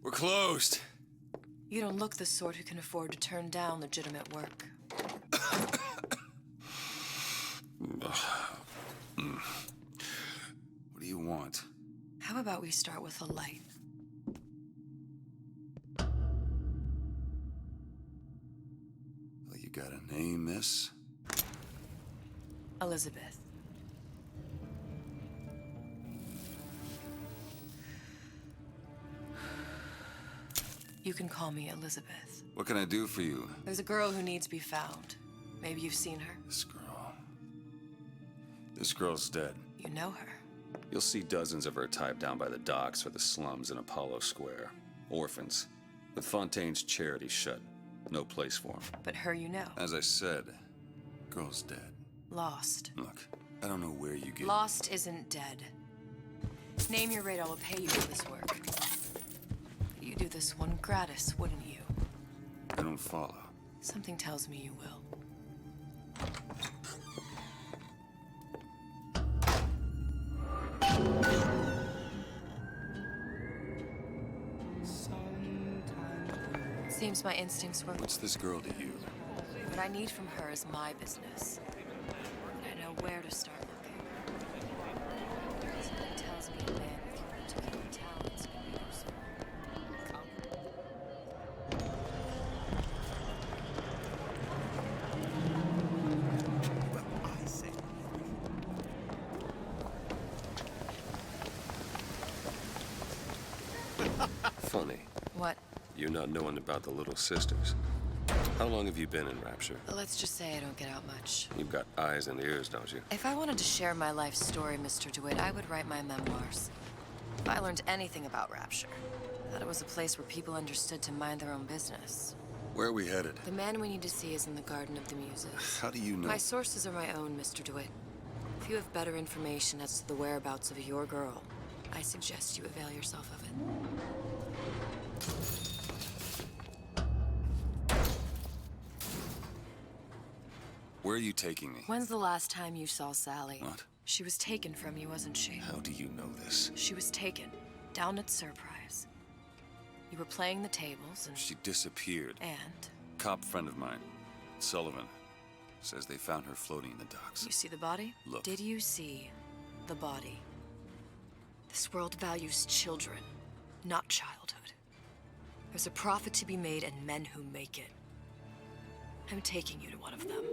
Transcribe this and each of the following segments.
We're closed. You don't look the sort who can afford to turn down legitimate work. What do you want? How about we start with a light? Well, you got a name, miss? Elizabeth. You can call me Elizabeth. What can I do for you? There's a girl who needs to be found. Maybe you've seen her. This girl. This girl's dead. You know her. You'll see dozens of her type down by the docks or the slums in Apollo Square. Orphans. With Fontaine's charity shut. No place for them. But her you know. As I said, girl's dead. Lost. Look, I don't know where you get... Lost isn't dead. Name your rate, I will pay you for this work. You'd do this one gratis, wouldn't you? I don't follow. Something tells me you will. Seems my instincts were... What's this girl to you? What I need from her is my business. And I know where to start looking. Something tells me a man with your particular talents can be useful. Well, I say... Funny. What? You not knowing about the Little Sisters. How long have you been in Rapture? Let's just say I don't get out much. You've got eyes and ears, don't you? If I wanted to share my life story, Mr. DeWitt, I would write my memoirs. If I learned anything about Rapture, that it was a place where people understood to mind their own business. Where are we headed? The man we need to see is in the Garden of the Muses. How do you know? My sources are my own, Mr. DeWitt. If you have better information as to the whereabouts of your girl, I suggest you avail yourself of it. Where are you taking me? When's the last time you saw Sally? What? She was taken from you, wasn't she? How do you know this? She was taken, down at Surprise. You were playing the tables and... She disappeared. And? Cop friend of mine, Sullivan, says they found her floating in the docks. You see the body? Look. Did you see the body? This world values children, not childhood. There's a profit to be made and men who make it. I'm taking you to one of them.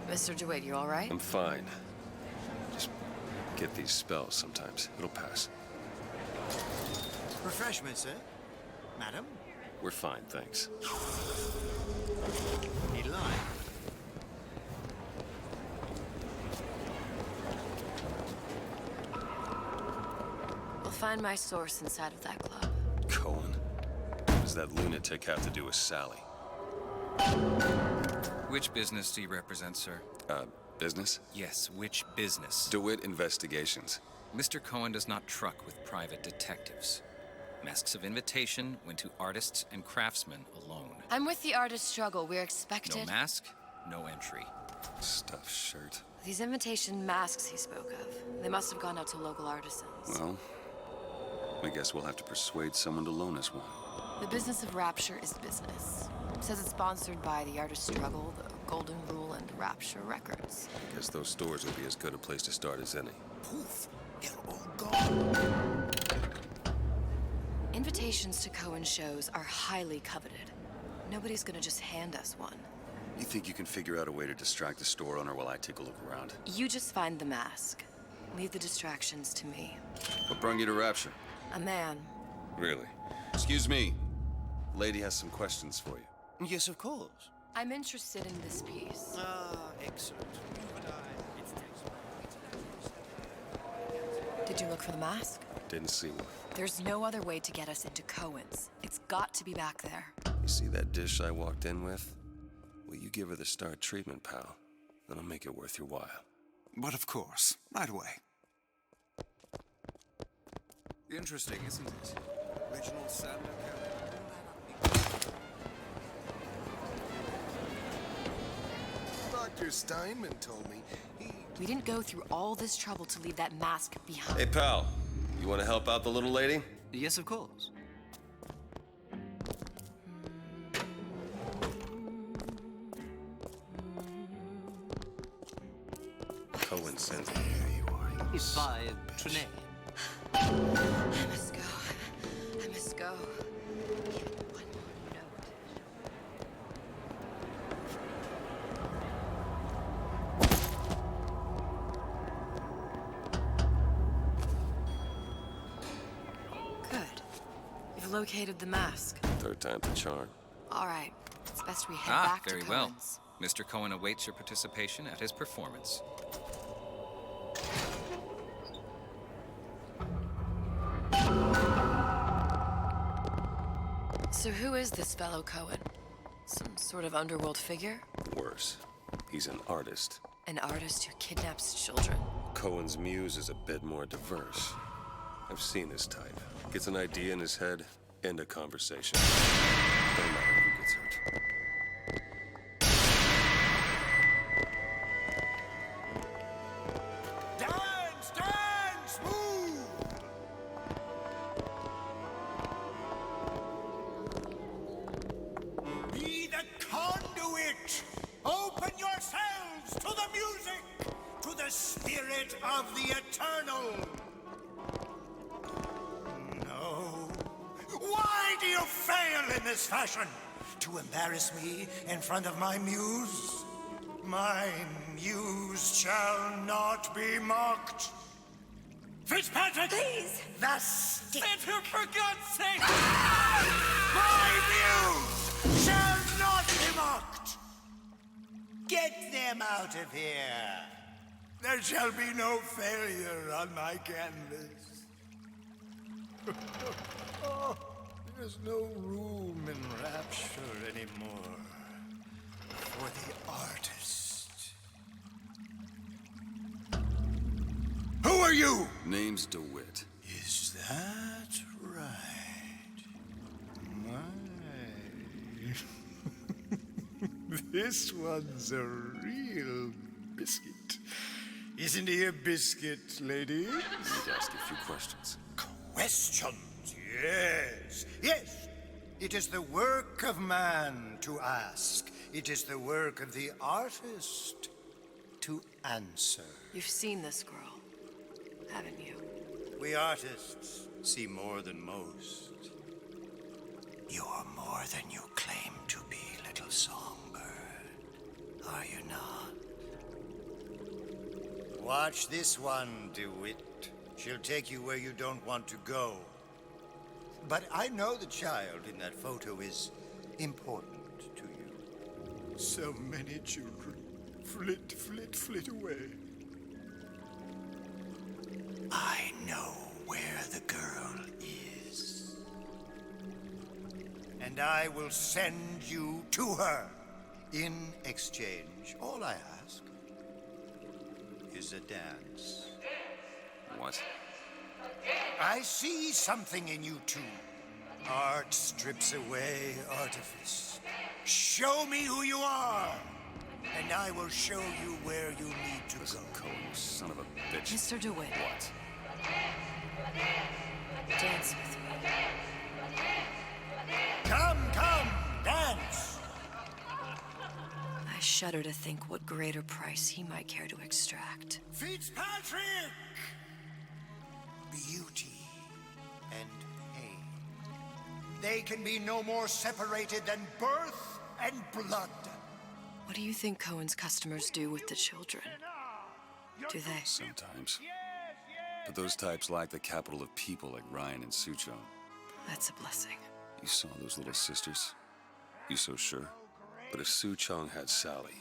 Mr. DeWitt, you all right? I'm fine. Just get these spells sometimes. It'll pass. Refreshment, sir? Madam? We're fine, thanks. Need lime? We'll find my source inside of that club. Cohen? What does that lunatic have to do with Sally? Which business do you represent, sir? Business? Yes, which business? DeWitt Investigations. Mr. Cohen does not truck with private detectives. Masks of invitation went to artists and craftsmen alone. I'm with the artist struggle. We're expected... No mask, no entry. Stuffed shirt. These invitation masks he spoke of, they must have gone out to local artisans. Well, I guess we'll have to persuade someone to loan us one. The business of Rapture is business. It says it's sponsored by the artist struggle, the Golden Rule, and Rapture Records. I guess those stores would be as good a place to start as any. Poof! They're all gone. Invitations to Cohen shows are highly coveted. Nobody's gonna just hand us one. You think you can figure out a way to distract the store owner while I take a look around? You just find the mask. Leave the distractions to me. What brought you to Rapture? A man. Really? Excuse me. Lady has some questions for you. Yes, of course. I'm interested in this piece. Ah, excellent. Did you look for the mask? Didn't see one. There's no other way to get us into Cohen's. It's got to be back there. You see that dish I walked in with? Well, you give her the star treatment, pal. That'll make it worth your while. But of course, right away. Interesting, isn't it? Original Samuel But Dr. Steinman told me We didn't go through all this trouble to leave that mask behind. Hey, pal. You want to help out the little lady? Yes, of course. Cohen sends me. Here you are. It's by Trinae. I must go. I must go. One more note. Good. You've located the mask. Third time's the charm. All right. It's best we head Ah, back very to well. Cohen's. Mr. Cohen awaits your participation at his performance. So who is this fellow Cohen? Some sort of underworld figure? Worse. He's an artist. An artist who kidnaps children? Cohen's muse is a bit more diverse. I've seen this type. Gets an idea in his head, end a conversation. Don't matter who gets hurt. Dance, dance, move! Be the conduit! Open yourselves to the music, to the spirit of the eternal! No. Why do you fail in this fashion? To embarrass me in front of my muse? My muse shall not be mocked. Fitzpatrick! Please! The stick! For God's sake! My muse shall not be mocked! Get them out of here! There shall be no failure on my canvas. Oh, there's no room in rapture anymore for the artist. Who are you? Name's DeWitt. Is that right? My. This one's a real biscuit. Isn't he a biscuit, ladies? Need to ask you a few questions. Questions, yes. Yes. It is the work of man to ask. It is the work of the artist to answer. You've seen this girl, haven't you? We artists see more than most. You are more than you claim to be, little songbird. Are you not? Watch this one, DeWitt. She'll take you where you don't want to go. But I know the child in that photo is important to you. So many children flit, flit, flit away. I know where the girl is. And I will send you to her. In exchange, all I ask is a dance. What? I see something in you two. Art strips away artifice. Show me who you are, and I will show you where you need to Listen, go. Cohen, you son of a bitch. Mr. DeWitt, What? dance with me. Come, come, dance! I shudder to think what greater price he might care to extract. Fitzpatrick! Beauty and pain. They can be no more separated than birth and blood. What do you think Cohen's customers do with the children? Do they? Sometimes. But those types lack the capital of people like Ryan and Suchong. That's a blessing. You saw those little sisters? You so sure? But if Suchong had Sally,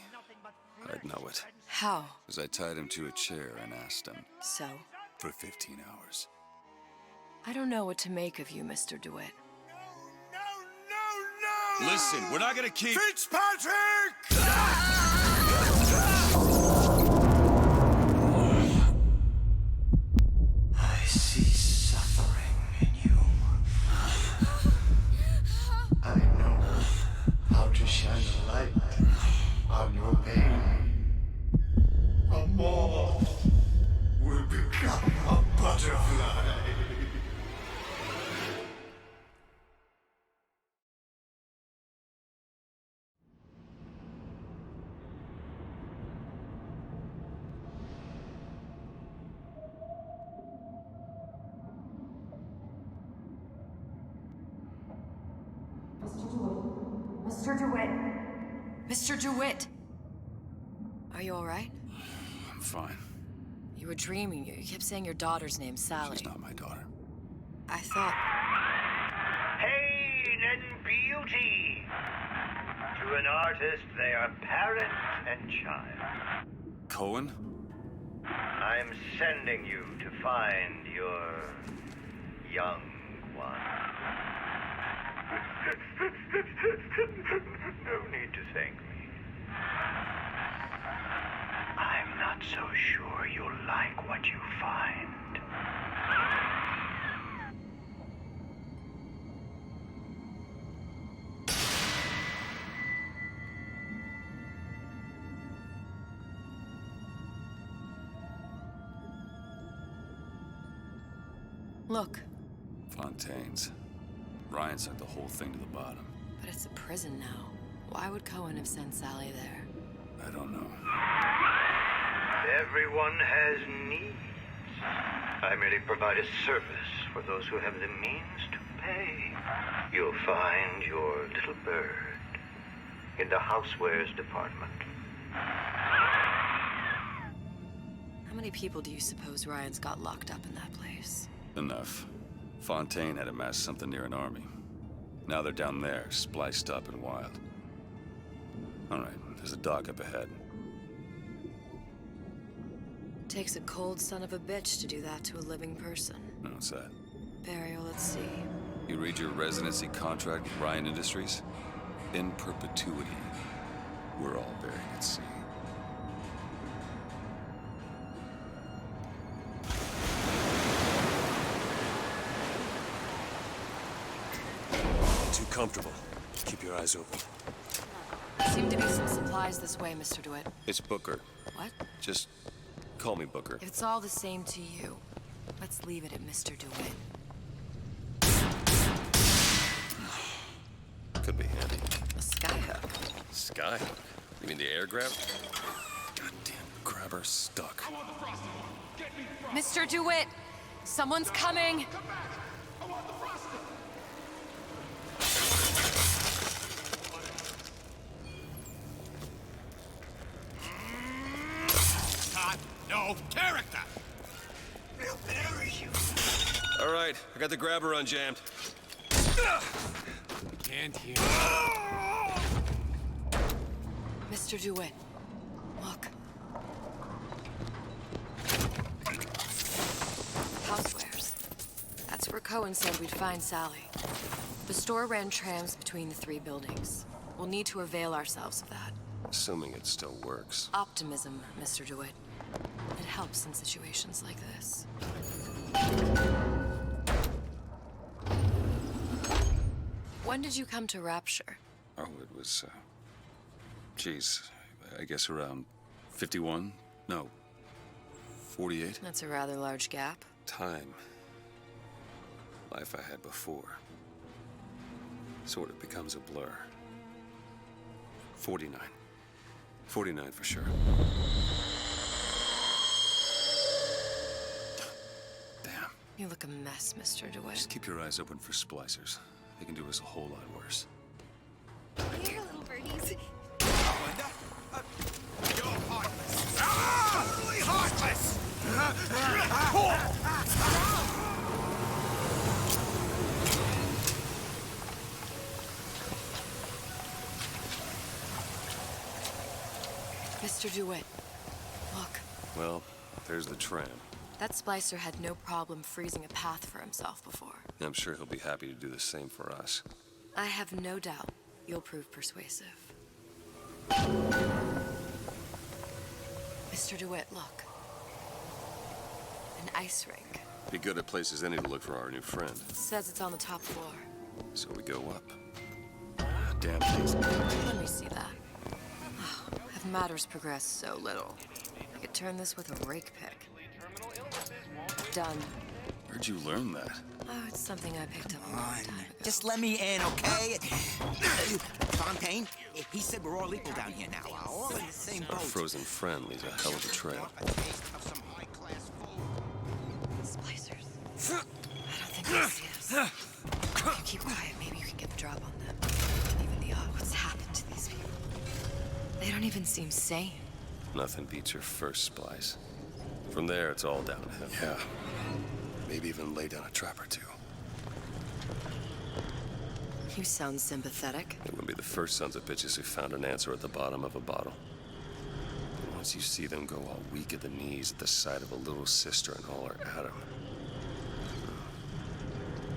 I'd know it. How? As I tied him to a chair and asked him So? for 15 hours. I don't know what to make of you, Mr. DeWitt. No! Listen, we're not gonna keep... Fitzpatrick! I see suffering in you. I know how to shine a light on your pain. Mr. DeWitt! Mr. DeWitt! Are you alright? I'm fine. You were dreaming. You kept saying your daughter's name, Sally. She's not my daughter. I thought... Pain and beauty. To an artist, they are parent and child. Cohen? I'm sending you to find your young one. No need to thank me. I'm not so sure you'll like what you find. Look, Fontaine's. Ryan sent the whole thing to the bottom. but it's a prison now. Why would Cohen have sent Sally there? I don't know. Everyone has needs. I merely provide a service for those who have the means to pay. You'll find your little bird in the housewares department. How many people do you suppose Ryan's got locked up in that place? Enough. Fontaine had amassed something near an army. Now they're down there, spliced up and wild. All right, there's a dock up ahead. Takes a cold son of a bitch to do that to a living person. No, what's that? Burial, let's see. You read your residency contract with Ryan Industries? In perpetuity, we're all buried at sea. Too comfortable. Keep your eyes open. Seem to be some supplies this way, Mr. DeWitt. It's Booker. What? Just call me Booker. If it's all the same to you, let's leave it at Mr. DeWitt. Could be handy. A skyhook. Skyhook? You mean the air grab? Goddamn grabber stuck. Mr. DeWitt! Someone's coming! No character! We'll bury you. All right, I got the grabber unjammed. Can't hear. Mr. DeWitt, look. Housewares. That's where Cohen said we'd find Sally. The store ran trams between the three buildings. We'll need to avail ourselves of that. Assuming it still works. Optimism, Mr. DeWitt. It helps in situations like this. When did you come to Rapture? Oh, it was, geez, I guess around 51? No, 48? That's a rather large gap. Time. Life I had before. Sort of becomes a blur. 49. 49 for sure. Damn. You look a mess, Mr. DeWitt. Just keep your eyes open for splicers. They can do us a whole lot worse. Here, little birdies. You're heartless. Absolutely heartless! Mr. DeWitt, look. Well, there's the tram. That splicer had no problem freezing a path for himself before. I'm sure he'll be happy to do the same for us. I have no doubt you'll prove persuasive. Mr. DeWitt, look. An ice rink. Be good at places any to look for our new friend. It says it's on the top floor. So we go up. Damn things. Let me see that. Oh, have matters progressed so little? I could turn this with a rake pick. Done. Where'd you learn that? Oh, it's something I picked up a long time ago. Just let me in, okay? Fontaine, he said we're all equal down here now. All in the same Our boat. frozen friend leaves a hell of a trail. Splicers. I don't think they see us. If you keep quiet, maybe you can get the drop on them. Even the odds. What's happening? even seem sane. Nothing beats your first splice. From there, it's all downhill. Yeah. Maybe even lay down a trap or two. You sound sympathetic. They wouldn't be the first sons of bitches who found an answer at the bottom of a bottle. And once you see them go all weak at the knees at the sight of a little sister and all her Adam,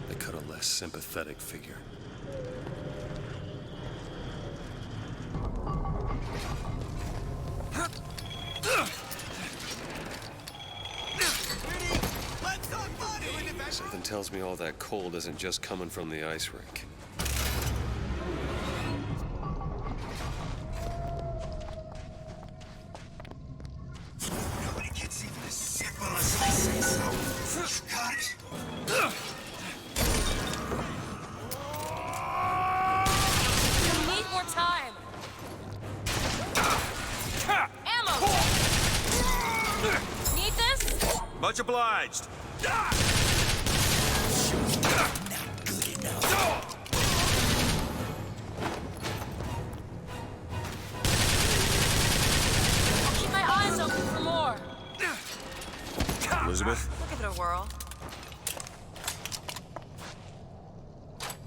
they cut a less sympathetic figure. Something tells me all that cold isn't just coming from the ice rink. Nobody gets even as simple as I say so. Got it? We need more time. Ammo! Need this? Much obliged. Keep my eyes open for more. Elizabeth? We'll give it a whirl.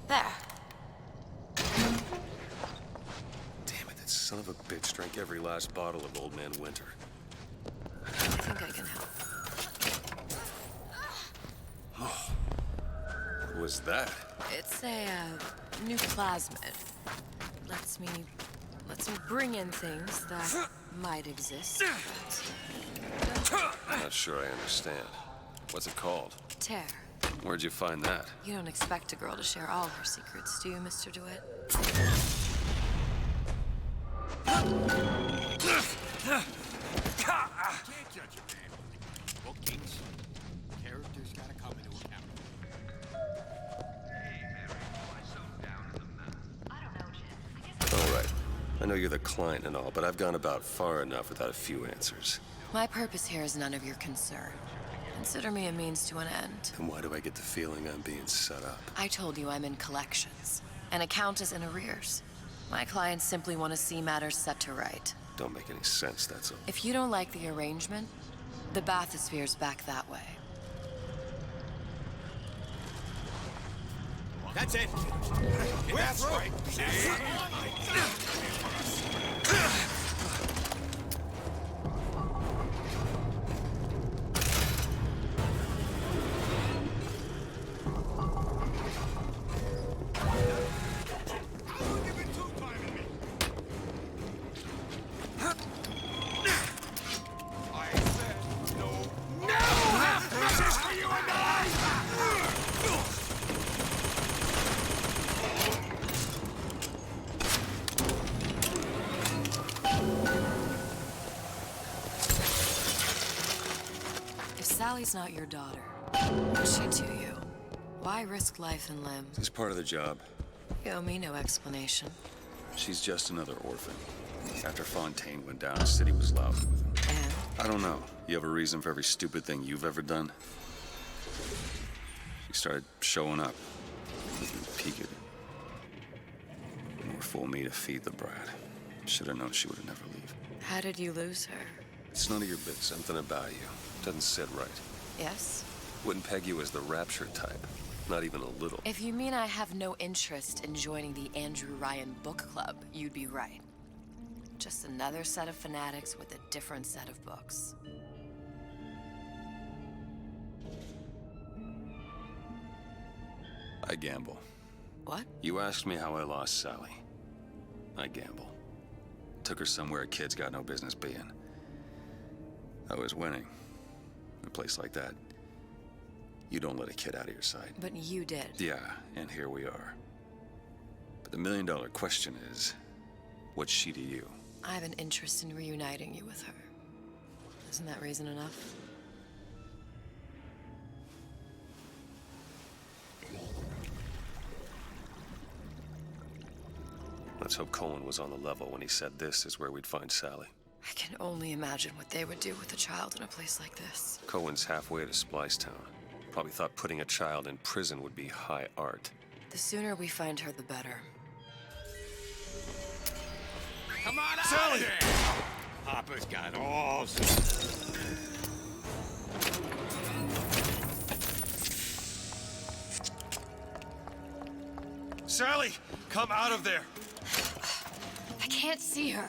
There. Damn it, that son of a bitch drank every last bottle of Old Man Winter. I think I can help. What was that? It's a new plasmid. Lets me bring in things that might exist. I'm not sure I understand. What's it called? Tear. Where'd you find that? You don't expect a girl to share all her secrets, do you, Mr. DeWitt? Can't judge a man. Bookings. Characters gotta come into account. All right. I know you're the client and all, but I've gone about far enough without a few answers. My purpose here is none of your concern. Consider me a means to an end. Then why do I get the feeling I'm being set up? I told you I'm in collections. An account is in arrears. My clients simply want to see matters set to right. Don't make any sense, that's all. If you don't like the arrangement, the bathysphere's back that way. That's it. That's right. How long you been two-timing me? I said no. No! This is for you and I! If Sally's not your daughter, what's she to you? Why risk life and limb? It's part of the job. You owe me no explanation. She's just another orphan. After Fontaine went down, the city was lousy with him. And I don't know. You have a reason for every stupid thing you've ever done? She started showing up. Peeked. More fool me to feed the brat. Should have known she would never leave. how did you lose her? It's none of your business. Something about you doesn't sit right. Yes? Wouldn't peg you as the rapture type. Not even a little. If you mean I have no interest in joining the Andrew Ryan book club, you'd be right. Just another set of fanatics with a different set of books. I gamble. What? You asked me how I lost Sally. I gamble. Took her somewhere kids got no business being. I was winning. In a place like that, you don't let a kid out of your sight. But you did. Yeah, and here we are. But the million-dollar question is, what's she to you? I have an interest in reuniting you with her. Isn't that reason enough? Let's hope Cohen was on the level when he said this is where we'd find Sally. I can only imagine what they would do with a child in a place like this. Cohen's halfway to Splicetown. Probably thought putting a child in prison would be high art. The sooner we find her, the better. Come on out! Sally! Hopper's got all. Sally, come out of there. I can't see her.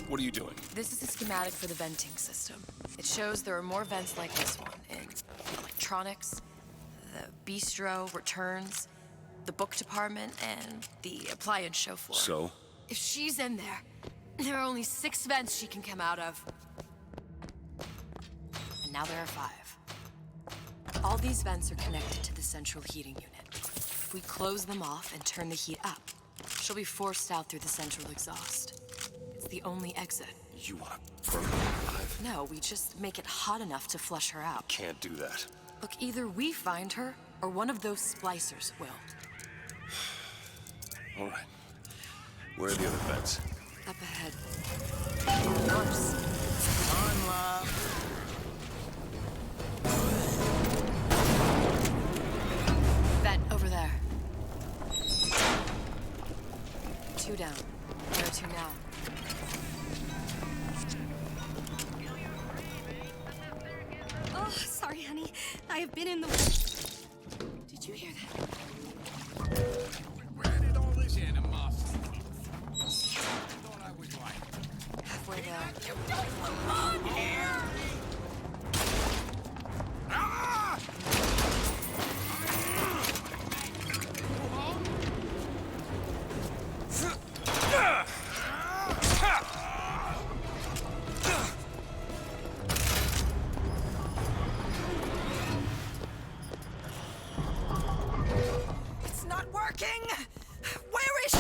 What are you doing? This is a schematic for the venting system. It shows there are more vents like this one in electronics, the bistro, returns, the book department, and the appliance show floor. So? If she's in there, there are only 6 vents she can come out of. And now there are 5. All these vents are connected to the central heating unit. If we close them off and turn the heat up, she'll be forced out through the central exhaust. It's the only exit. You want to burn her alive? No, we just make it hot enough to flush her out. Can't do that. Look, either we find her, or one of those splicers will. All right. Where are the other vents? Up ahead. Worse. On, love. Vent over there. 2 down. There are 2 now. Oh, sorry, honey. I have been in the woods. Did you hear that? Where did all this animosity come from? I thought I was like. Halfway there. You don't belong here! Ah! It's not working! Where is she?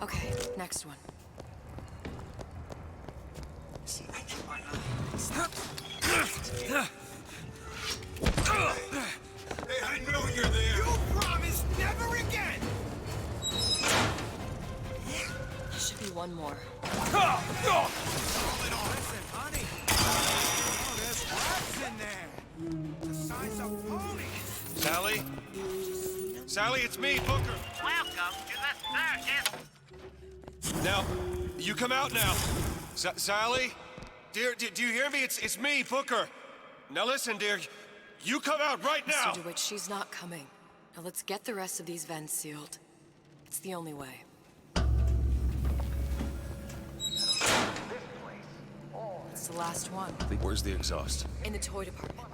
Okay, next one. Hey, I know you're there! You promised never again! There should be one more. Listen, honey. Oh, there's rats in there. The size of ponies. Sally? Sally, it's me, Booker. Welcome to the circus. Now, you come out now. Sally? Dear, do you hear me? It's me, Booker. Now listen, dear. You come out right now. Mr. DeWitt, she's not coming. Now let's get the rest of these vents sealed. It's the only way. It's the last one. Where's the exhaust? In the toy department.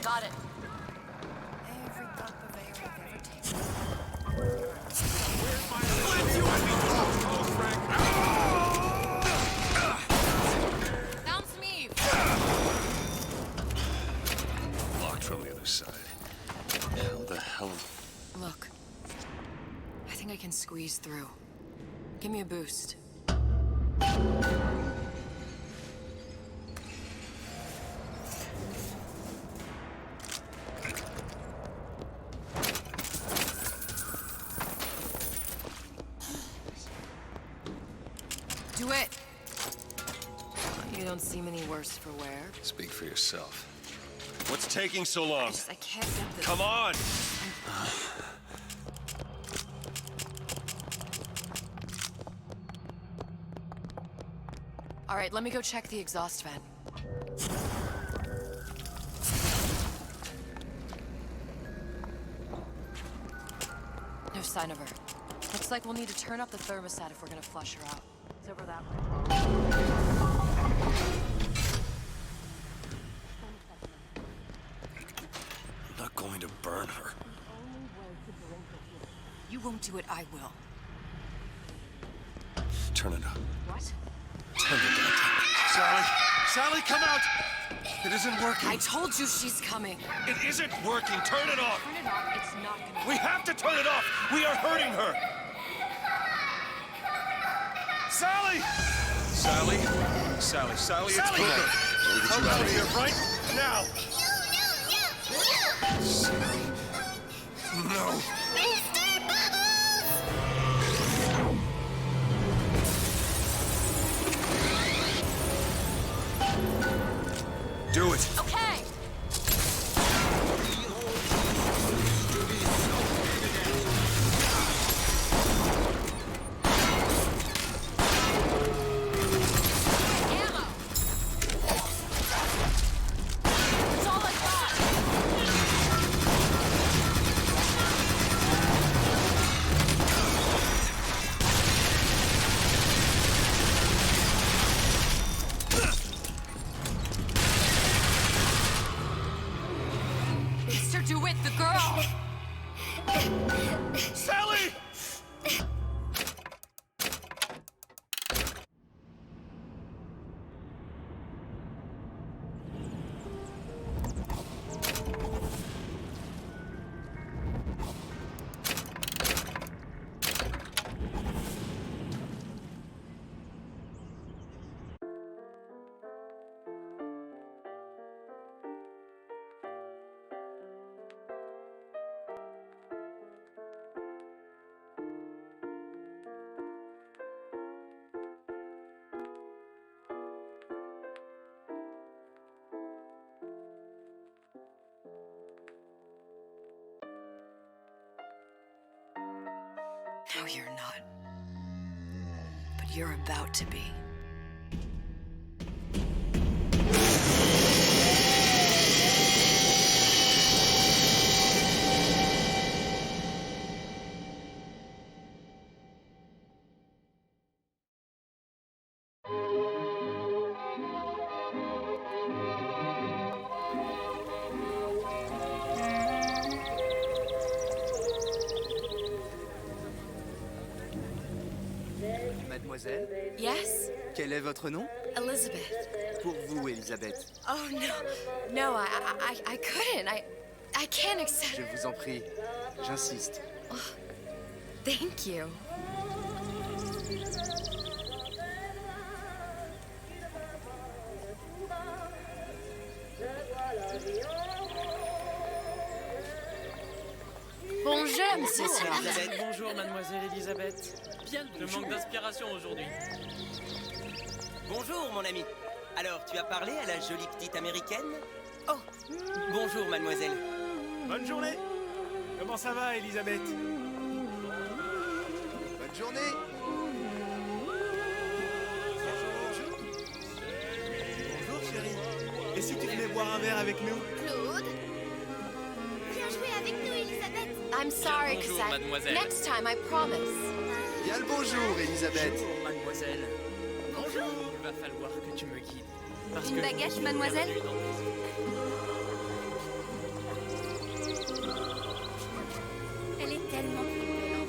Got it. Every bump of air I've ever taken. Bounce me! Locked from the other side. How the hell? Look. I think I can squeeze through. Give me a boost. Do it! You don't seem any worse for wear. Speak for yourself. What's taking so long? I can't get this. Come on! All right, let me go check the exhaust vent. No sign of her. Looks like we'll need to turn up the thermostat if we're gonna flush her out. It's over that way. I'm not going to burn her. You won't do it, I will. Turn it up. What? Turn it up. Sally! Sally, come out! It isn't working. I told you she's coming. It isn't working. Turn it off. Turn it off. It's not gonna. We have to turn it off. We are hurting her. Sally! Sally? Sally, it's Sally! Booker. Come out of here right now. No. Mr. Bubbles! do with the girl? Sally! No, you're not. But you're about to be. Mademoiselle, Yes? quel est votre nom? Elizabeth. Pour vous, Elisabeth. Oh, no. No, I couldn't. I can't accept. Je vous en prie, j'insiste. Thank you. Bonjour, monsieur Swan. Bonjour, mademoiselle Elisabeth. Je manque d'inspiration aujourd'hui. Bonjour, mon ami. Alors, tu as parlé à la jolie petite américaine? Oh, bonjour, mademoiselle. Bonne journée. Comment ça va, Elisabeth? Bonne journée. Bonjour, chérie. Et si tu venais boire un verre avec nous? Claude? Viens jouer avec nous, Elisabeth. I'm sorry, Bonjour, Cassette. mademoiselle. Next time, I promise. Bien le bonjour, Elisabeth. Bonjour, mademoiselle. Bonjour. Il va falloir que tu me guides. Parce Une que baguette, mademoiselle? Elle est tellement plus belle en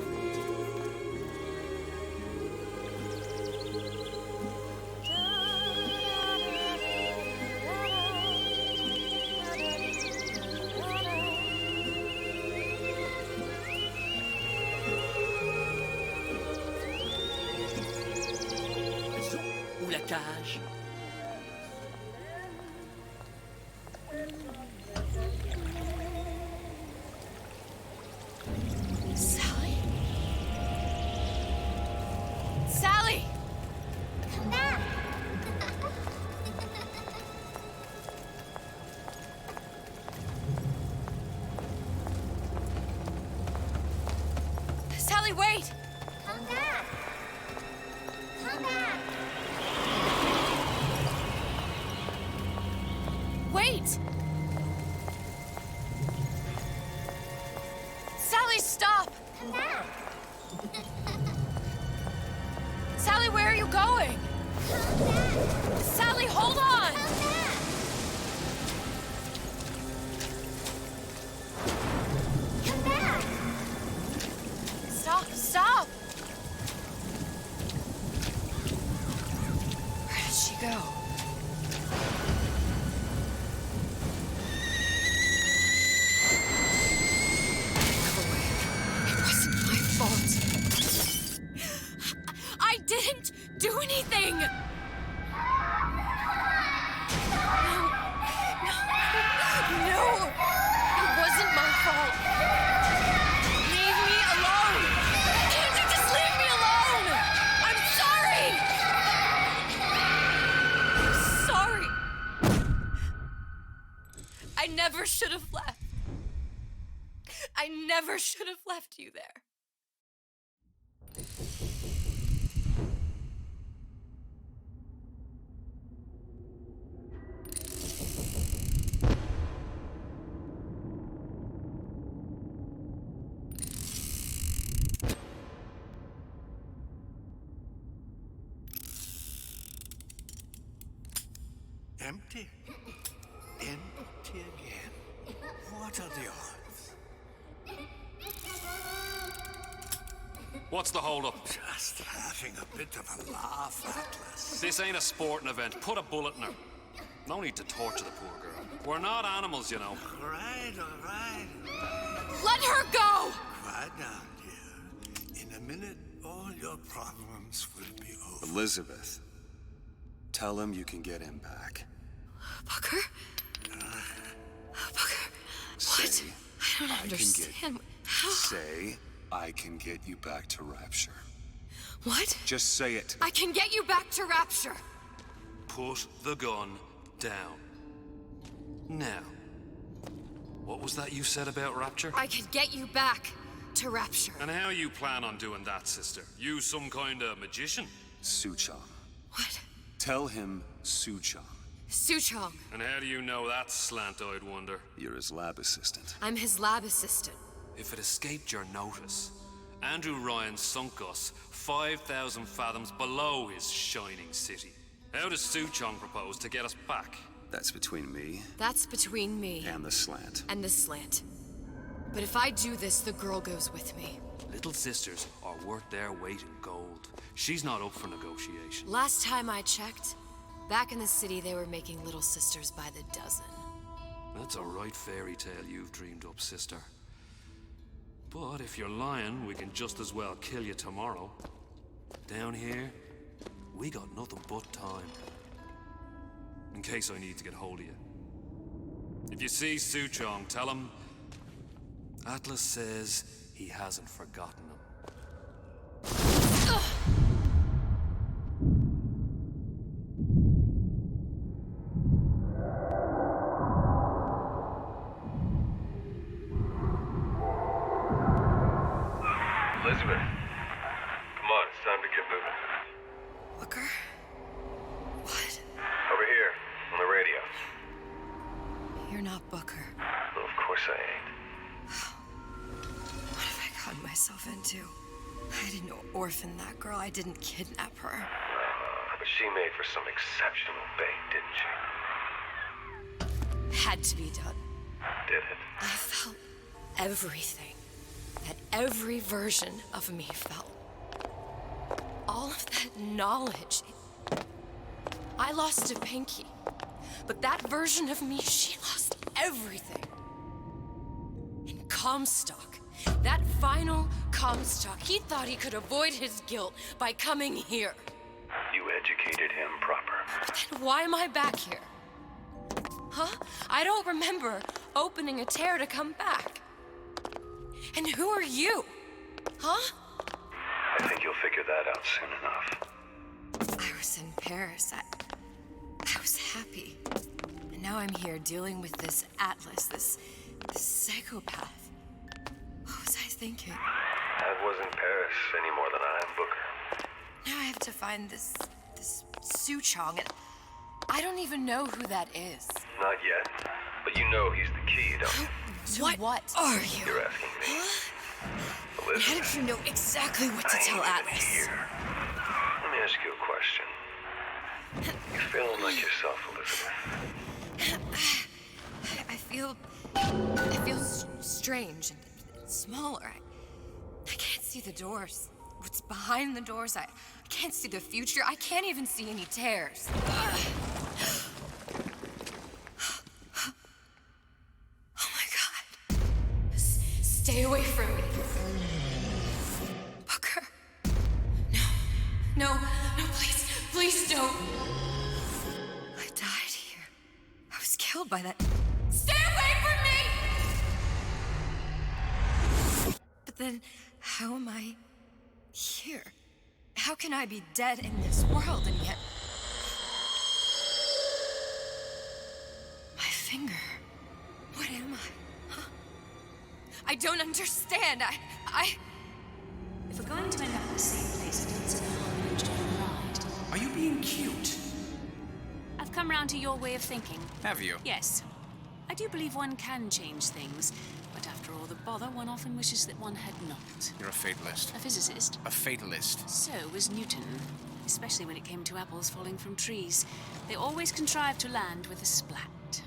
Ou la cage. Sally? Sally! Come back. Sally, wait! Come back. Come back. Wait! Sally, stop! Come back. Sally, where are you going? Come back. Sally, hold on! Come back. Come back. Stop! Where did she go? Go away. It wasn't my fault. I didn't do anything! No! It wasn't my fault! Leave me alone! Can't you just leave me alone? I'm sorry! I'm sorry! I never should have left. I never should have left you there. Empty. Empty again. What are the odds? What's the hold-up? Just having a bit of a laugh, Atlas. This ain't a sporting event. Put a bullet in her. No need to torture the poor girl. We're not animals, you know. All right. Let her go! Quiet down, dear. In a minute, all your problems will be over. Elizabeth, tell him you can get him back. Booker? Booker, what? Say, I don't understand. How? Say, I can get you back to Rapture. What? Just say it. I can get you back to Rapture. Put the gun down. Now, what was that you said about Rapture? I can get you back to Rapture. And how you plan on doing that, sister? You some kind of magician? Suchong. What? Tell him Suchong. Suchong. And how do you know that, slant-eyed wonder? You're his lab assistant. I'm his lab assistant. If it escaped your notice, Andrew Ryan sunk us 5,000 fathoms below his shining city. How does Suchong propose to get us back? That's between me. That's between me. And the slant. And the slant. But if I do this, the girl goes with me. Little sisters are worth their weight in gold. She's not up for negotiation. Last time I checked, back in the city they were making little sisters by the dozen. That's a right fairy tale you've dreamed up, sister. But if you're lying, we can just as well kill you tomorrow. Down here, we got nothing but time. In case I need to get hold of you. If you see Suchong, tell him Atlas says he hasn't forgotten him. Elizabeth, come on, it's time to get moving. Booker? What? Over here, on the radio. You're not Booker. Well, of course I ain't. What have I gotten myself into? I didn't orphan that girl. I didn't kidnap her. But she made for some exceptional bait, didn't she? Had to be done. Did it? I felt everything that every version of me felt. All of that knowledge. I lost to Pinky. But that version of me, she lost everything. In Comstock, that final Comstock, he thought he could avoid his guilt by coming here. You educated him proper. Then why am I back here? Huh? I don't remember opening a tear to come back. And who are you? Huh? I think you'll figure that out soon enough. I was in Paris. I was happy. And now I'm here dealing with this Atlas, this psychopath. What was I thinking? That wasn't Paris any more than I am Booker. Now I have to find this Suchong, and I don't even know who that is. Not yet, but you know he's the key, don't you? What are you? You're asking me. And how did you know exactly what to tell Atlas? Here. Let me ask you a question. You feeling like yourself, Elizabeth? I feel strange and smaller. I can't see the doors. What's behind the doors? I can't see the future. I can't even see any tears. Oh my God. Stay away from me. Booker. No, please don't. I died here. I was killed by that. Stay away from me! But then, how am I here? How can I be dead in this world and yet... My finger. What am I? Huh? I don't understand. If we're going to end up in the same place, it needs to be harmony to override. Are you being cute? I've come round to your way of thinking. Have you? Yes. I do believe one can change things, but after all the bother, one often wishes that one had not. You're a fatalist. A physicist. A fatalist. So was Newton, especially when it came to apples falling from trees. They always contrived to land with a splat.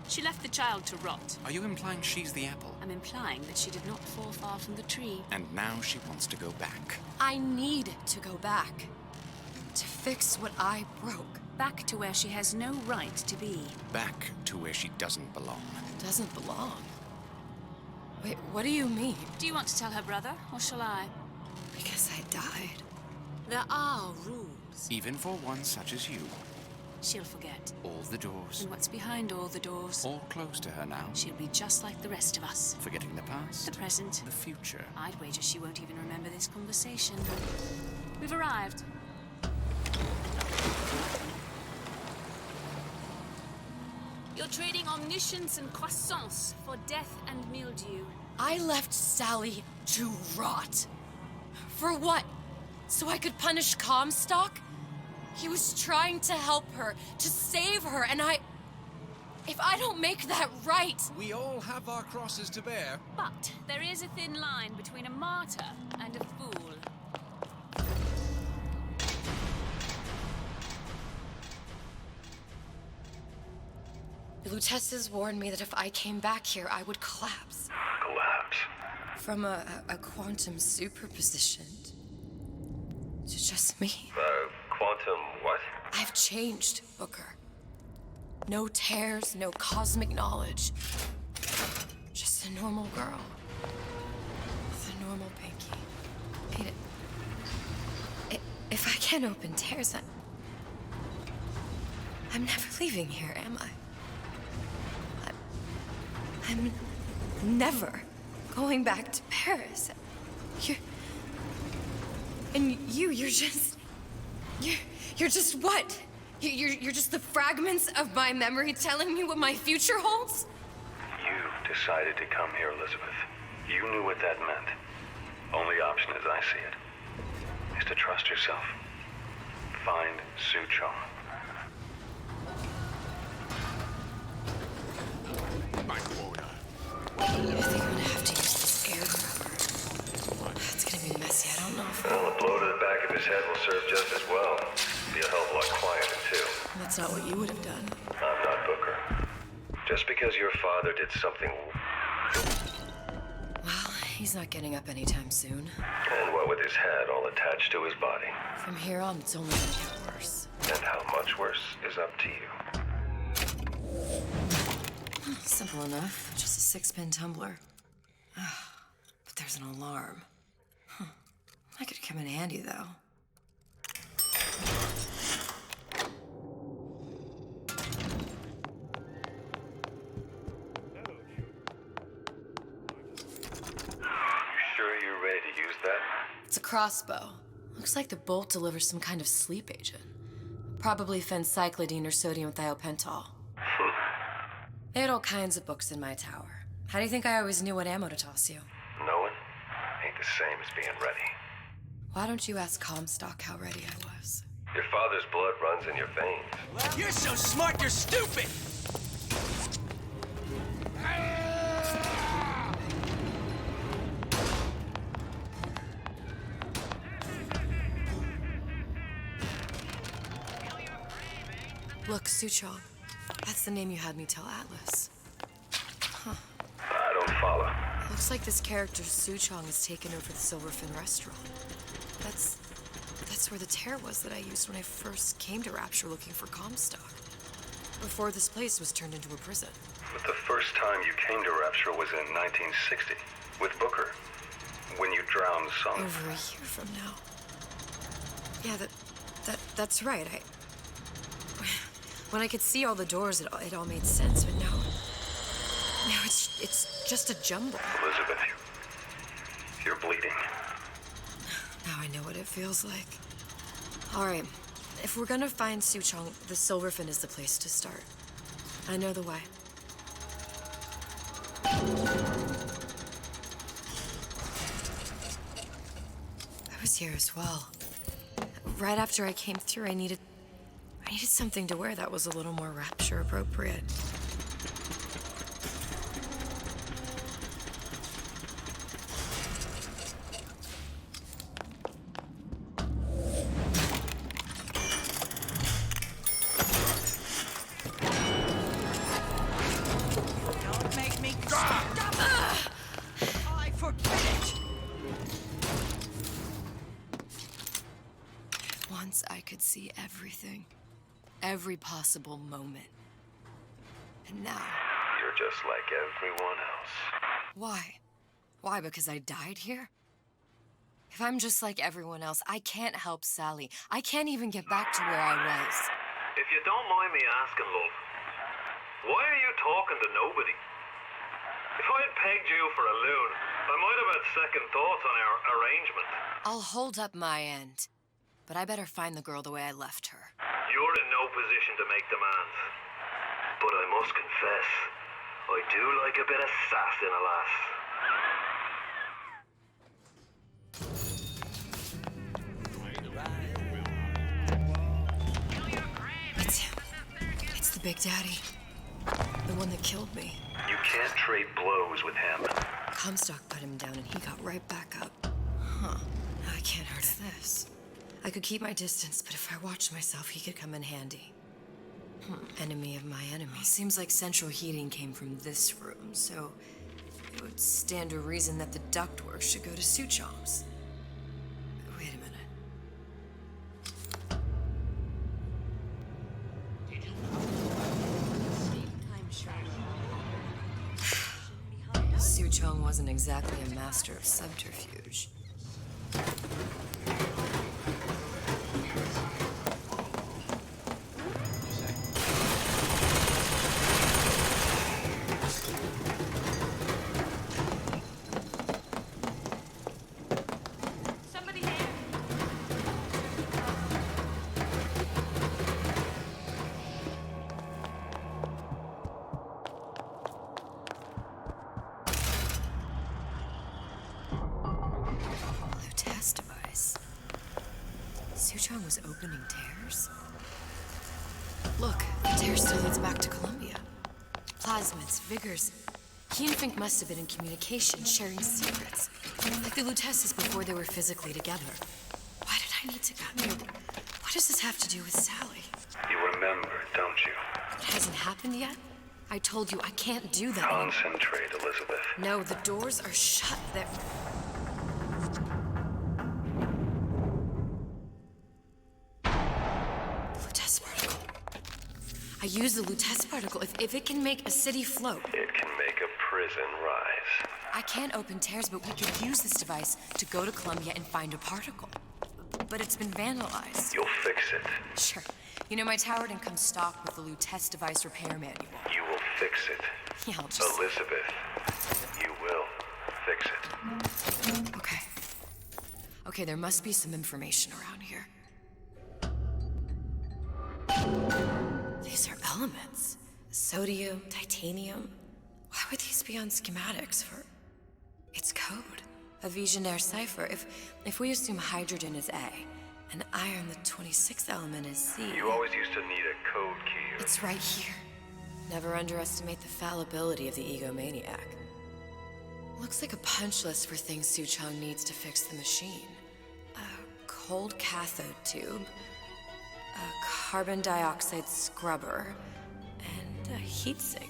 She left the child to rot. Are you implying she's the apple? I'm implying that she did not fall far from the tree. And now she wants to go back. I need to go back. To fix what I broke. Back to where she has no right to be. Back to where she doesn't belong. Doesn't belong? Wait, what do you mean? Do you want to tell her brother, or shall I? Because I died. There are rules. Even for one such as you. She'll forget. All the doors. And what's behind all the doors? All closed to her now. She'll be just like the rest of us. Forgetting the past. The present. The future. I'd wager she won't even remember this conversation. We've arrived. You're trading omniscience and croissance for death and mildew. I left Sally to rot. For what? So I could punish Comstock? He was trying to help her, to save her, and if I don't make that right... We all have our crosses to bear. But there is a thin line between a martyr and a fool. Lutesses warned me that if I came back here, I would collapse. Collapse? From a quantum superposition to just me. Quantum what? I've changed, Booker. No tears, no cosmic knowledge. Just a normal girl. With a normal pinky. If I can't open tears, I'm never leaving here, am I? I'm never going back to Paris. You're just what? You're just the fragments of my memory telling me what my future holds? You decided to come here, Elizabeth. You knew what that meant. Only option, as I see it, is to trust yourself. Find Suchong. My quota. I think I'm gonna have to use this air cover. It's gonna be messy. I don't know if... Well, a blow to the back of his head will serve just as well. Be a hell of a lot quieter, too. That's not what you would have done. I'm not Booker. Just because your father did something... Well, he's not getting up anytime soon. And what with his head all attached to his body. From here on, it's only gonna get worse. And how much worse is up to you. Simple enough. Just a 6-pin tumbler. But there's an alarm. That could come in handy, though. Sure you're ready to use that? It's a crossbow. Looks like the bolt delivers some kind of sleep agent. Probably phencyclidine or sodium thiopental. They had all kinds of books in my tower. How do you think I always knew what ammo to toss you? Knowing ain't the same as being ready. Why don't you ask Comstock how ready I was? Your father's blood runs in your veins. You're so smart, you're stupid! Look, Suchong. That's the name you had me tell Atlas. Huh. I don't follow. Looks like this character Suchong has taken over the Silverfin restaurant. That's where the tear was that I used when I first came to Rapture looking for Comstock. Before this place was turned into a prison. But the first time you came to Rapture was in 1960, with Booker. When you drowned some... Over a year from now. Yeah, that's right. When I could see all the doors, it all made sense, but now it's just a jumble. Elizabeth, you're bleeding. Now I know what it feels like. All right, if we're gonna find Suchong, the Silverfin is the place to start. I know the way. I was here as well. Right after I came through, I needed something to wear that was a little more Rapture appropriate. Once I could see everything. Every possible moment. And now... You're just like everyone else. Why? Why, because I died here? If I'm just like everyone else, I can't help Sally. I can't even get back to where I was. If you don't mind me asking, love, why are you talking to nobody? If I'd pegged you for a loon, I might have had second thoughts on our arrangement. I'll hold up my end. But I better find the girl the way I left her. You're in no position to make demands. But I must confess, I do like a bit of sass in a lass. It's him. It's the Big Daddy. The one that killed me. You can't trade blows with him. Comstock put him down and he got right back up. Huh. I can't hurt this. I could keep my distance, but if I watched myself, he could come in handy. Enemy of my enemy. Seems like central heating came from this room, so it would stand to reason that the ductwork should go to Suchong's. Wait a minute. Suchong wasn't exactly a master of subterfuge. Suchong was opening tears? Look, the tear still leads back to Columbia. Plasmids, vigors. He and Fink must have been in communication, sharing secrets. Like the Lutesses before they were physically together. Why did I need to cut me? What does this have to do with Sally? You remember, don't you? It hasn't happened yet? I told you I can't do that. Concentrate, Elizabeth. No, the doors are shut. They're... I use the Lutece particle. If it can make a city float... It can make a prison rise. I can't open tears, but we could use this device to go to Columbia and find a particle. But it's been vandalized. You'll fix it. Sure. You know, my tower didn't come stocked with the Lutece device repair manual. You will fix it. Yeah, I'll just... Elizabeth, you will fix it. Okay. Okay, there must be some information around here. These are elements. Sodium, titanium. Why would these be on schematics for... It's code. A Visionaire cipher. If we assume hydrogen is A, and iron, the 26th element, is C... You always used to need a code key. It's right here. Never underestimate the fallibility of the egomaniac. Looks like a punch list for things Suchong needs to fix the machine. A cold cathode tube, a carbon dioxide scrubber, and a heatsink.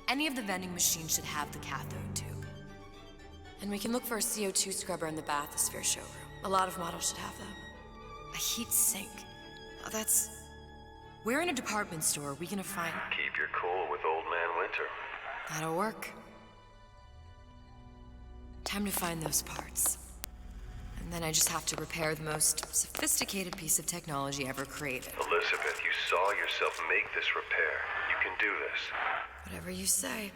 Any of the vending machines should have the cathode tube. And we can look for a CO2 scrubber in the bathysphere showroom. A lot of models should have them. A heatsink. Oh, that's... Where in a department store are we gonna find... Keep your cool with Old Man Winter. That'll work. Time to find those parts. And then I just have to repair the most sophisticated piece of technology ever created. Elizabeth, you saw yourself make this repair. You can do this. Whatever you say.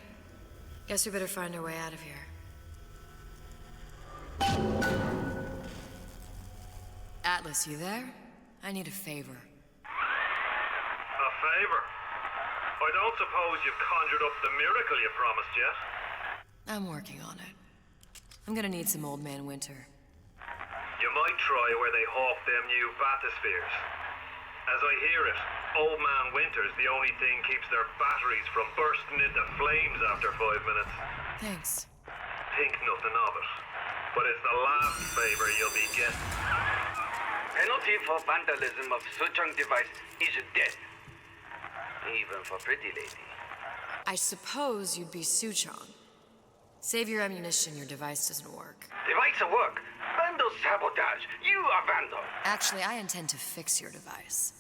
Guess we better find our way out of here. Atlas, you there? I need a favor. A favor? I don't suppose you've conjured up the miracle you promised yet? I'm working on it. I'm gonna need some Old Man Winter. You might try where they hawk them new bathyspheres. As I hear it, Old Man Winter's the only thing keeps their batteries from bursting into flames after 5 minutes. Thanks. Think nothing of it. But it's the last favor you'll be getting. Penalty for vandalism of Suchong device is death. Even for pretty lady. I suppose you'd be Suchong. Save your ammunition, your device doesn't work. Device will work. I'm Vandal sabotage. You are Vandal. Actually, I intend to fix your device.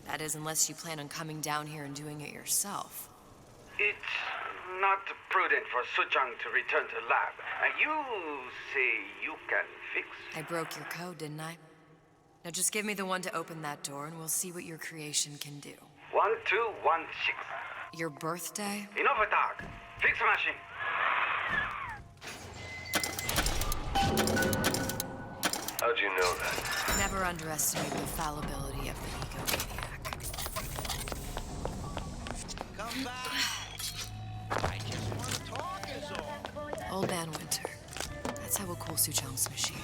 That is, unless you plan on coming down here and doing it yourself. It's not prudent for Suchang to return to lab. You say you can fix? I broke your code, didn't I? Now just give me the one to open that door and we'll see what your creation can do. 1216. Your birthday? Enough attack. Fix machine. How'd you know that? Never underestimate the fallibility of the egomaniac. Come back. I just want to talk is all. Old Man Winter. That's how we'll cool Suchong's machine.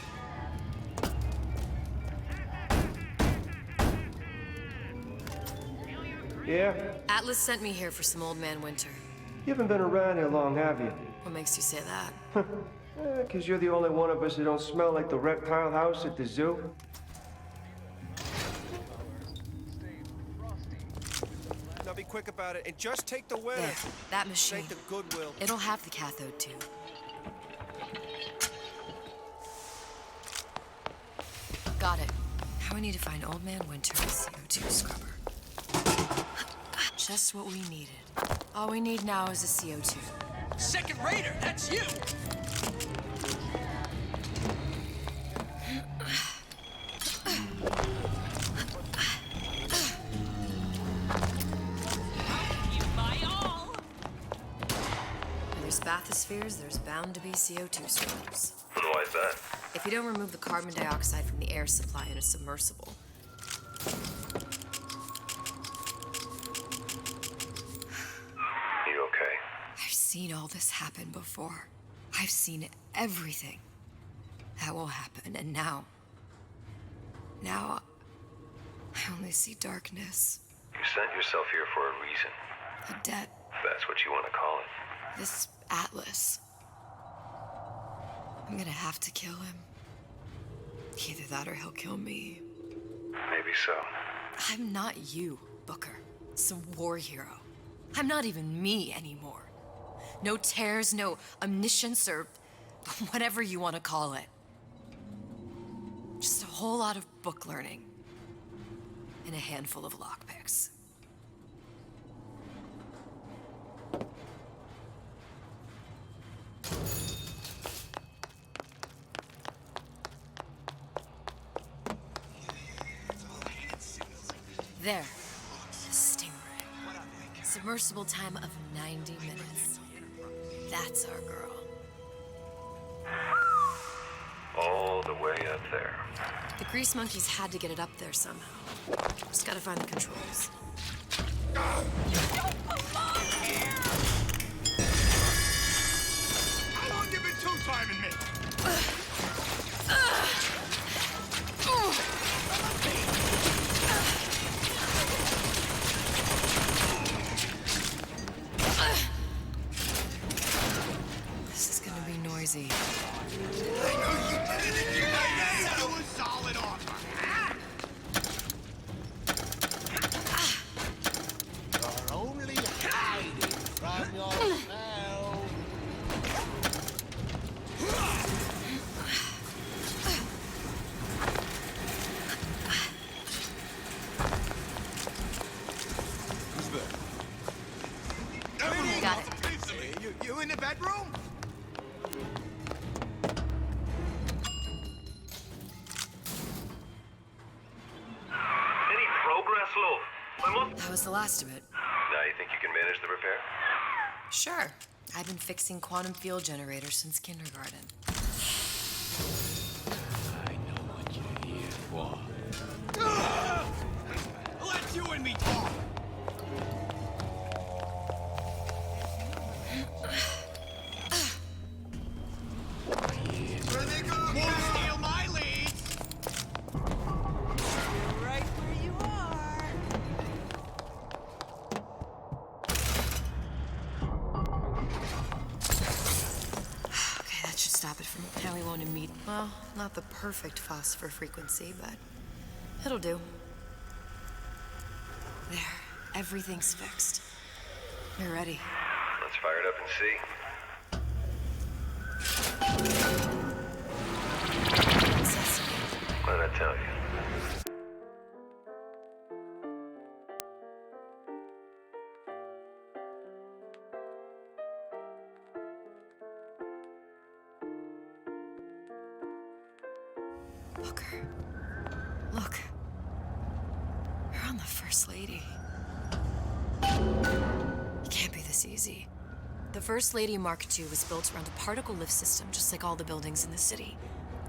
Yeah? Atlas sent me here for some Old Man Winter. You haven't been around here long, have you? What makes you say that? 'Cause you're the only one of us who don't smell like the reptile house at the zoo. Now be quick about it and just take the winner. There, that machine. Take the goodwill. It'll have the cathode tube. Got it. Now we need to find Old Man Winter's CO2 scrubber. Just what we needed. All we need now is a CO2. Second Raider, that's you! Where there's bathyspheres, there's bound to be CO2 scrubbers. And why is that? If you don't remove the carbon dioxide from the air supply in a submersible, You okay? I've seen all this happen before. I've seen everything that will happen, and now I only see darkness. You sent yourself here for a reason. A debt. If that's what you want to call it. This Atlas. I'm gonna have to kill him. Either that or he'll kill me. Maybe so. I'm not you, Booker. Some war hero. I'm not even me anymore. No tears, no omniscience, or whatever you want to call it. Just a whole lot of book learning. And a handful of lockpicks. There. Stingray. Submersible time of 90 minutes. That's our girl. All the way up there. The grease monkeys had to get it up there somehow. Just gotta find the controls. How long you been two-timing me? This is gonna be noisy. I know you did it, and you said it was solid armor. You're only hiding from yourself. Who's there? Got it. You in the bedroom? Any progress, love? That was the last of it. Now you think you can manage the repair? Sure. I've been fixing quantum field generators since kindergarten. I know what you're here for. Let you and me talk. Where they go? Won't steal my leads. Right where you are. Okay, that should stop it from. Now we won't emit. Well, not the perfect phosphor frequency, but it'll do. There. Everything's fixed. We're ready. Let's fire it up and see. What'd I tell you? Booker. Look. You're on the First Lady. It can't be this easy. The First Lady Mark II was built around a particle lift system, just like all the buildings in the city.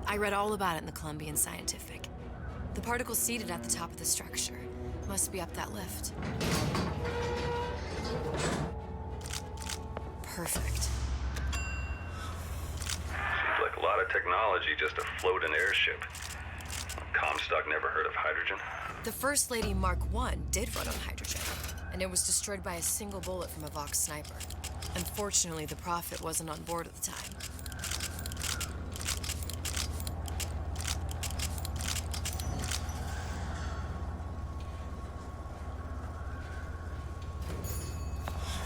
I read all about it in the Columbian Scientific. The particles seated at the top of the structure must be up that lift. Perfect. Seems like a lot of technology just to float an airship. Comstock never heard of hydrogen? The First Lady Mark I did run on hydrogen, and it was destroyed by a single bullet from a Vox sniper. Unfortunately, the Prophet wasn't on board at the time.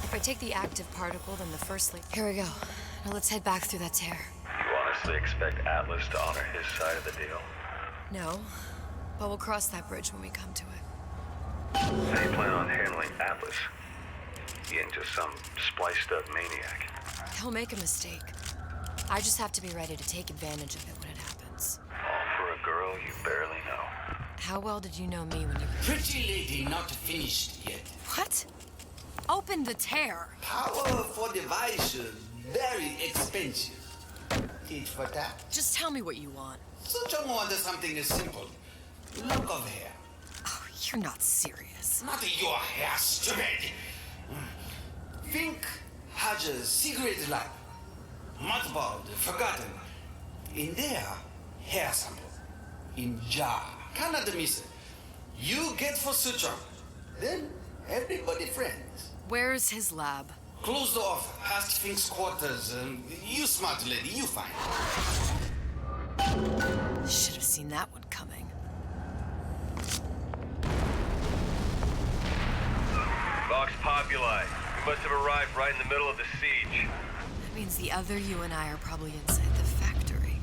If I take the active particle, then the First Lady... Here we go. Now let's head back through that tear. You honestly expect Atlas to honor his side of the deal? No, but we'll cross that bridge when we come to it. How do you plan on handling Atlas? He ain't just some spliced-up maniac. He'll make a mistake. I just have to be ready to take advantage of it when it happens. All for a girl you barely know. How well did you know me when you... Pretty lady not finished yet. What? Open the tear. Powerful device, very expensive. Tit for tat. Just tell me what you want. Such a wonder something is simple. Look of hair. Oh, you're not serious. Not your hair, stupid. Think has a secret lab. Mothballed, forgotten. In there, hair sample. In jar. Cannot miss it. You get for suture. Then everybody friends. Where's his lab? Closed off, past Fink's quarters. You smart lady, you find. Should have seen that one coming. Vox Populi. We must have arrived right in the middle of the siege. That means the other you and I are probably inside the factory.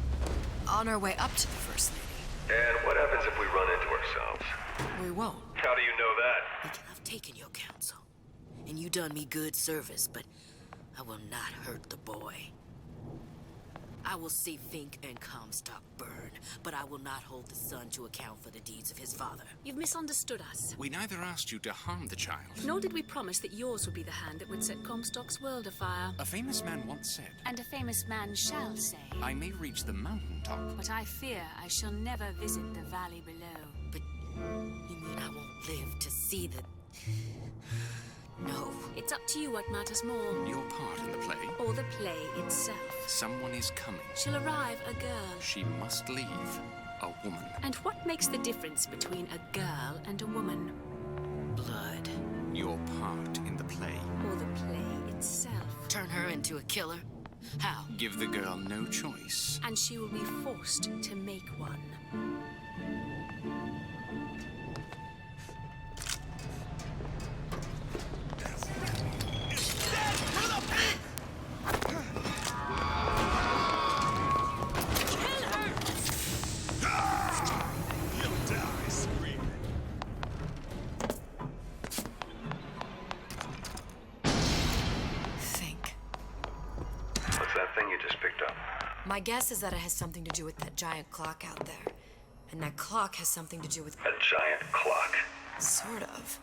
On our way up to the First Lady. And what happens if we run into ourselves? We won't. How do you know that? I've taken your counsel, and you done me good service, but I will not hurt the boy. I will see Fink and Comstock burn, but I will not hold the son to account for the deeds of his father. You've misunderstood us. We neither asked you to harm the child. Nor did we promise that yours would be the hand that would set Comstock's world afire. A famous man once said, And a famous man shall say, I may reach the mountaintop, but I fear I shall never visit the valley below. But you mean I won't live to see the... No. It's up to you what matters more. Your part in the play. Or the play itself. Someone is coming. She'll arrive a girl. She must leave a woman. And what makes the difference between a girl and a woman? Blood. Your part in the play. Or the play itself. Turn her into a killer? How? Give the girl no choice. And she will be forced to make one. My guess is that it has something to do with that giant clock out there. And that clock has something to do with... A giant clock? Sort of.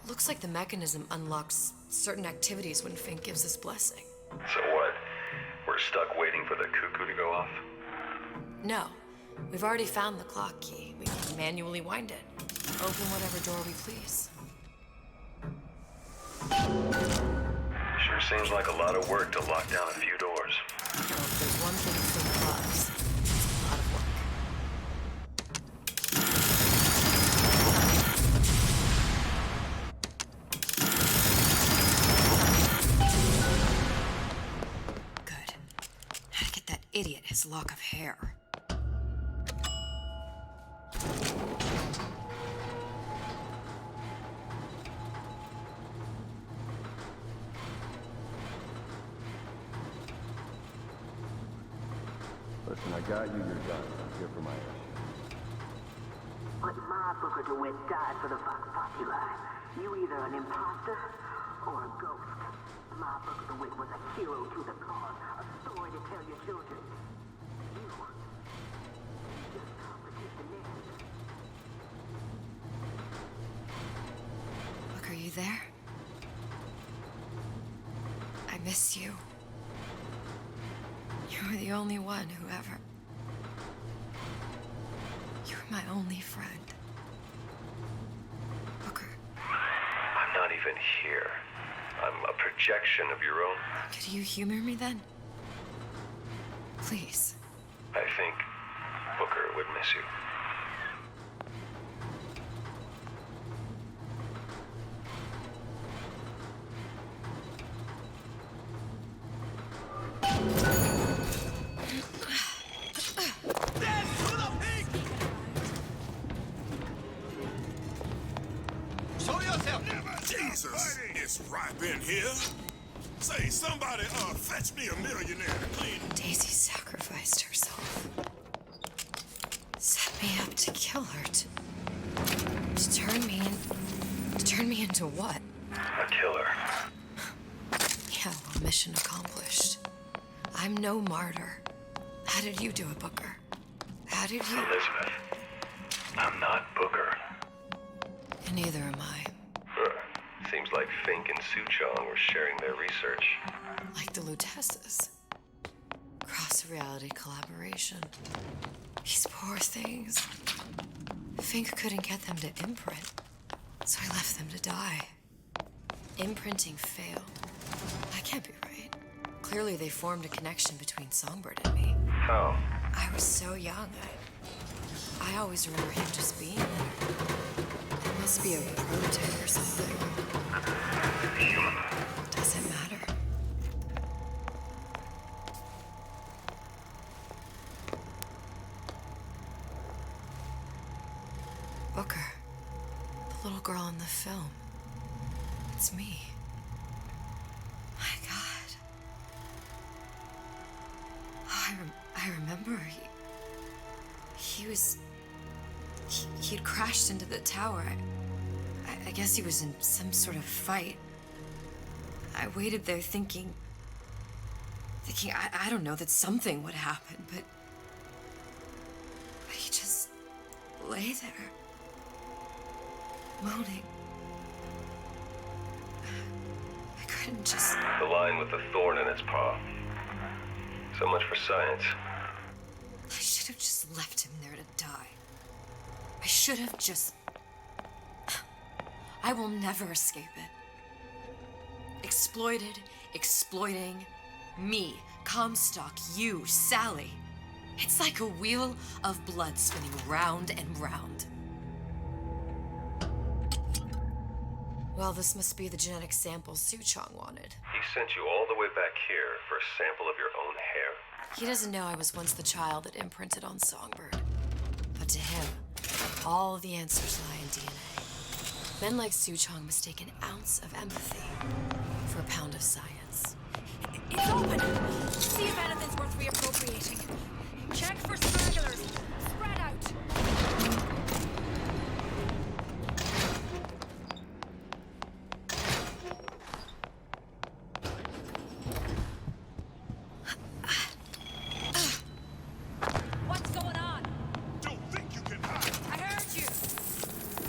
Looks like the mechanism unlocks certain activities when Fink gives his blessing. So what? We're stuck waiting for the cuckoo to go off? No. We've already found the clock key. We can manually wind it. Open whatever door we please. Sure seems like a lot of work to lock down a few doors. Well, if there's one thing Fink loves, it's a lot of work. Good. How to get that idiot his lock of hair. Listen, I got you your gun. I'm here for my issue. put my Booker to wet died for the Vox Populi. You either an imposter or a ghost. My Booker the Wit was a hero to the cause, a story to tell your children. You just complicate the narrative. Look, are you there? I miss you. You were the only one who ever... You were my only friend. Booker. I'm not even here. I'm a projection of your own. Could you humor me then? Please. I think Booker would miss you. Jesus, it's ripe in here. Say, somebody, fetch me a millionaire to clean. Daisy sacrificed herself. Set me up to kill her, to turn me into what? A killer. Yeah, well, mission accomplished. I'm no martyr. How did you do it, Booker? How did you... Elizabeth, I'm not Booker. And neither am I. Seems like Fink and Suchong were sharing their research. Like the Lutesses. Cross-reality collaboration. These poor things. Fink couldn't get them to imprint, so I left them to die. Imprinting failed. That can't be right. Clearly they formed a connection between Songbird and me. How? I was so young. I always remember him just being there. It must be a prototype or something. Doesn't matter. Booker. The little girl in the film. It's me. My God. Oh, I remember he'd crashed into the tower. I guess he was in some sort of fight. I waited there thinking, I don't know, that something would happen, but he just lay there, moaning. I couldn't just... The line with the thorn in its paw. So much for science. I should have just left him there to die. I should have just... I will never escape it. Exploited, exploiting, me, Comstock, you, Sally. It's like a wheel of blood spinning round and round. Well, this must be the genetic sample Suchong wanted. He sent you all the way back here for a sample of your own hair. He doesn't know I was once the child that imprinted on Songbird. But to him, all of the answers lie in DNA. Men like Suchong mistake an ounce of empathy for a pound of science. It's open! See if anything's worth reappropriating. Check for stragglers. Spread out. What's going on? Don't think you can hide. I heard you.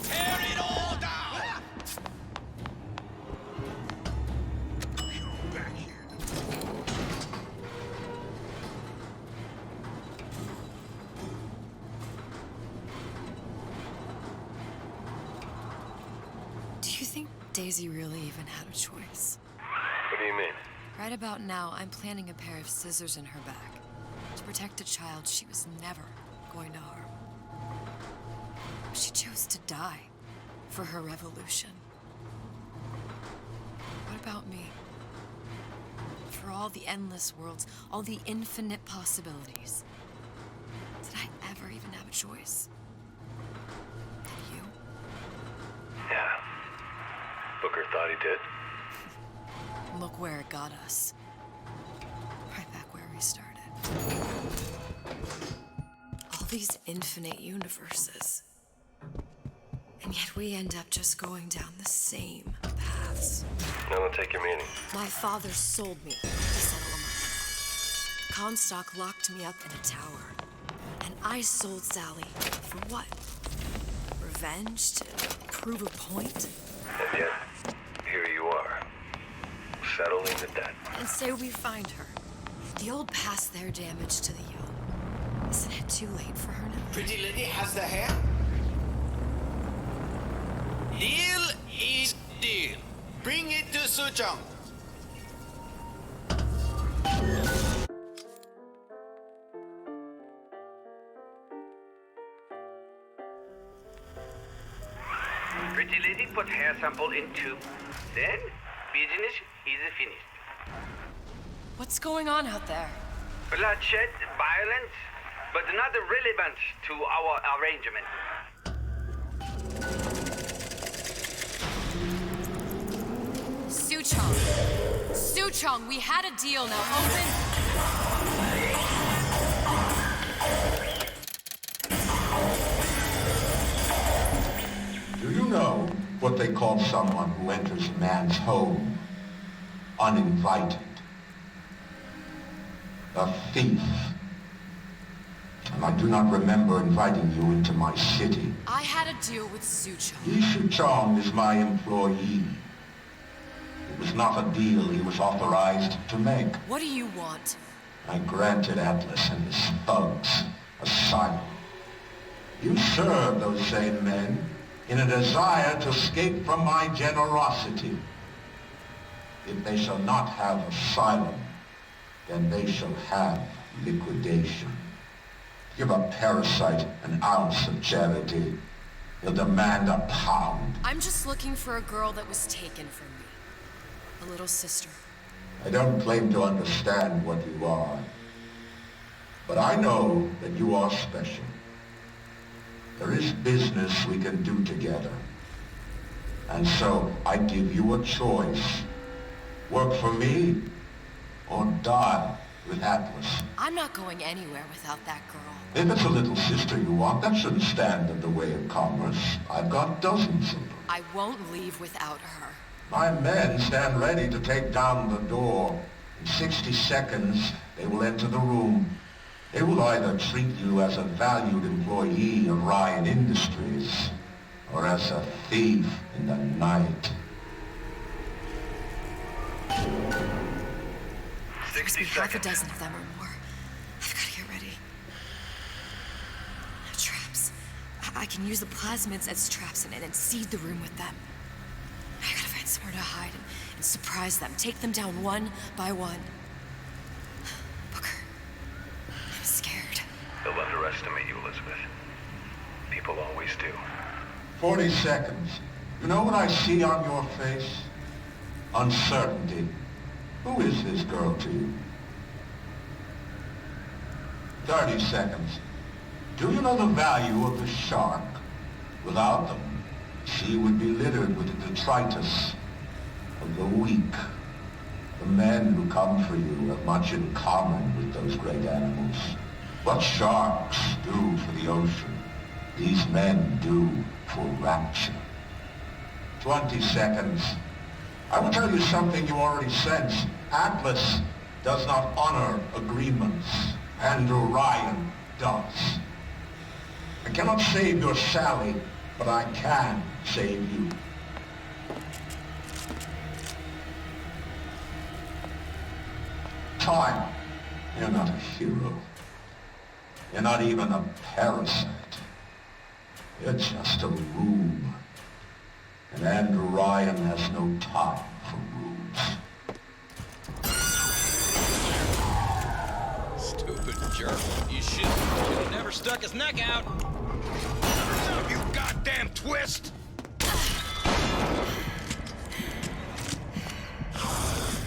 Tear it all down! Come back here. Do you think Daisy really even had a choice? What do you mean? Right about now, I'm planting a pair of scissors in her back to protect a child she was never going to harm. She chose to die for her revolution. What about me? For all the endless worlds, all the infinite possibilities. Did I ever even have a choice? Did you? Yeah. Booker thought he did. Look where it got us. Right back where we started. All these infinite universes. And yet we end up just going down the same paths. I don't take your meaning. My father sold me to settle a mine. Comstock locked me up in a tower. And I sold Sally for what? Revenge? To prove a point? And yet, here you are, settling the debt. And say we find her. The old past their damage to the young. Isn't it too late for her now? Pretty lady has the hair? Deal is deal. Bring it to Suchong. Pretty lady put hair sample in tube. Then, business is finished. What's going on out there? Bloodshed, violence, but not relevant to our arrangement. Suchong! Suchong, we had a deal, now open! Do you know what they call someone who enters a man's home uninvited? A thief. And I do not remember inviting you into my city. I had a deal with Suchong. Yi Chong is my employee. It was not a deal he was authorized to make. What do you want? I granted Atlas and his thugs asylum. You serve those same men in a desire to escape from my generosity. If they shall not have asylum, then they shall have liquidation. Give a parasite an ounce of charity, he'll demand a pound. I'm just looking for a girl that was taken from me. A little sister. I don't claim to understand what you are, but I know that you are special. There is business we can do together. And so I give you a choice. Work for me or die with Atlas. I'm not going anywhere without that girl. If it's a little sister you want, that shouldn't stand in the way of commerce. I've got dozens of them. I won't leave without her. My men stand ready to take down the door. In 60 seconds, they will enter the room. They will either treat you as a valued employee of Ryan Industries, or as a thief in the night. 60 seconds. Half a dozen of them or more. I've got to get ready. Traps. I can use the plasmids as traps and seed the room with them. I gotta find somewhere to hide and surprise them. Take them down one by one. Booker, I'm scared. They'll underestimate you, Elizabeth. People always do. 40 seconds. You know what I see on your face? Uncertainty. Who is this girl to you? 30 seconds. Do you know the value of the shark? Without them, she would be littered with the detritus of the weak. The men who come for you have much in common with those great animals. What sharks do for the ocean, these men do for rapture. 20 seconds. I will tell you something you already sense. Atlas does not honor agreements. Andrew Ryan does. I cannot save your Sally, but I can save you. Time. You're not a hero. You're not even a parasite. You're just a room. And Andrew Ryan has no time for rooms. Stupid jerk. You should have never stuck his neck out. You goddamn twist!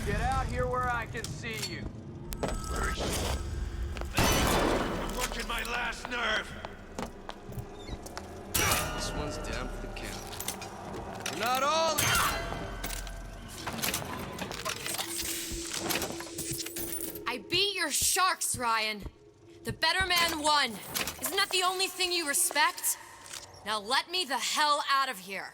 Get out here where I can see you. Where is she? I'm working my last nerve. This one's down for the count. We're not all... I beat your sharks, Ryan. The better man won. Isn't that the only thing you respect? Now let me the hell out of here.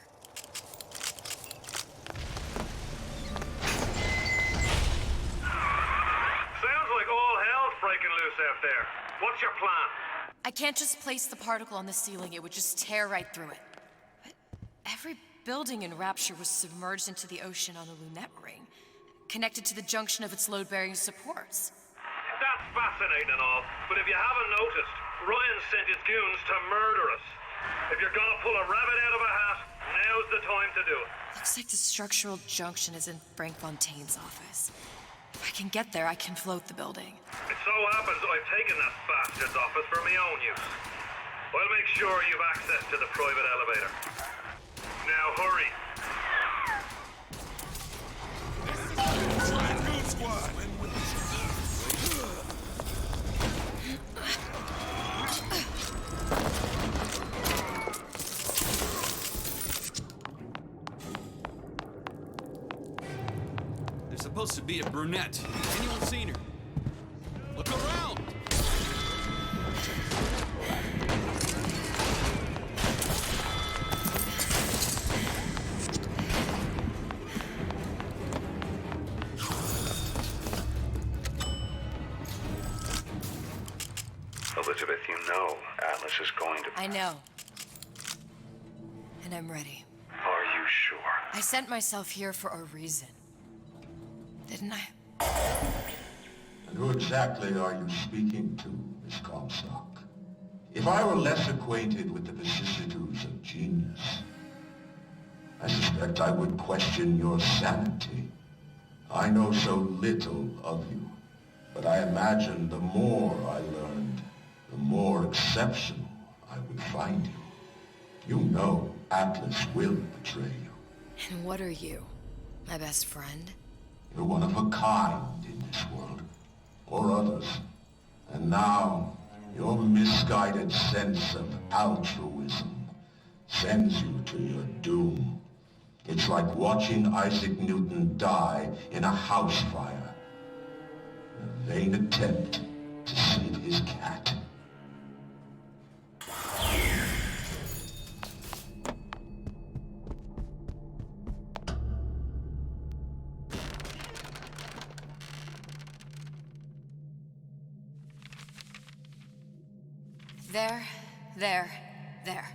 Sounds like all hell's breaking loose out there. What's your plan? I can't just place the particle on the ceiling. It would just tear right through it. But every building in Rapture was submerged into the ocean on the Lunette ring, connected to the junction of its load-bearing supports. That's fascinating and all, but if you haven't noticed, Ryan sent his goons to murder us. If you're gonna pull a rabbit out of a hat, now's the time to do it. Looks like the structural junction is in Frank Fontaine's office. If I can get there, I can float the building. It so happens I've taken that bastard's office for my own use. I'll make sure you've access to the private elevator. Now hurry. Good squad. There's supposed to be a brunette. Anyone seen her? Look around! Elizabeth, you know Atlas is going to... I know. And I'm ready. Are you sure? I sent myself here for a reason. Didn't I? And who exactly are you speaking to, Miss Comstock? If I were less acquainted with the vicissitudes of genius, I suspect I would question your sanity. I know so little of you, but I imagine the more I learned, the more exceptional I would find you. You know Atlas will betray you. And what are you? My best friend? You're one of a kind in this world, or others. And now, your misguided sense of altruism sends you to your doom. It's like watching Isaac Newton die in a house fire. A vain attempt to save his cat. There.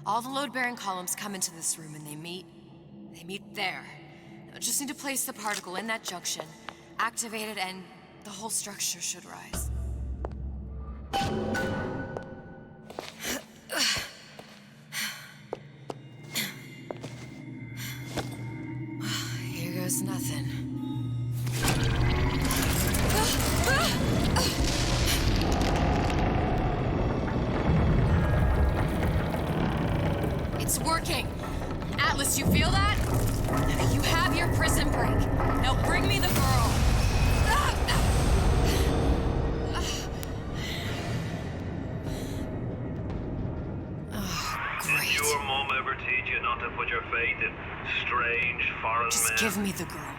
All the load-bearing columns come into this room and they meet there. I just need to place the particle in that junction, activate it, and the whole structure should rise. Here goes nothing. It's working! Atlas, you feel that? You have your prison break. Now bring me the girl. Did your mom ever teach you not to put your faith in strange foreign men? Just give me the girl.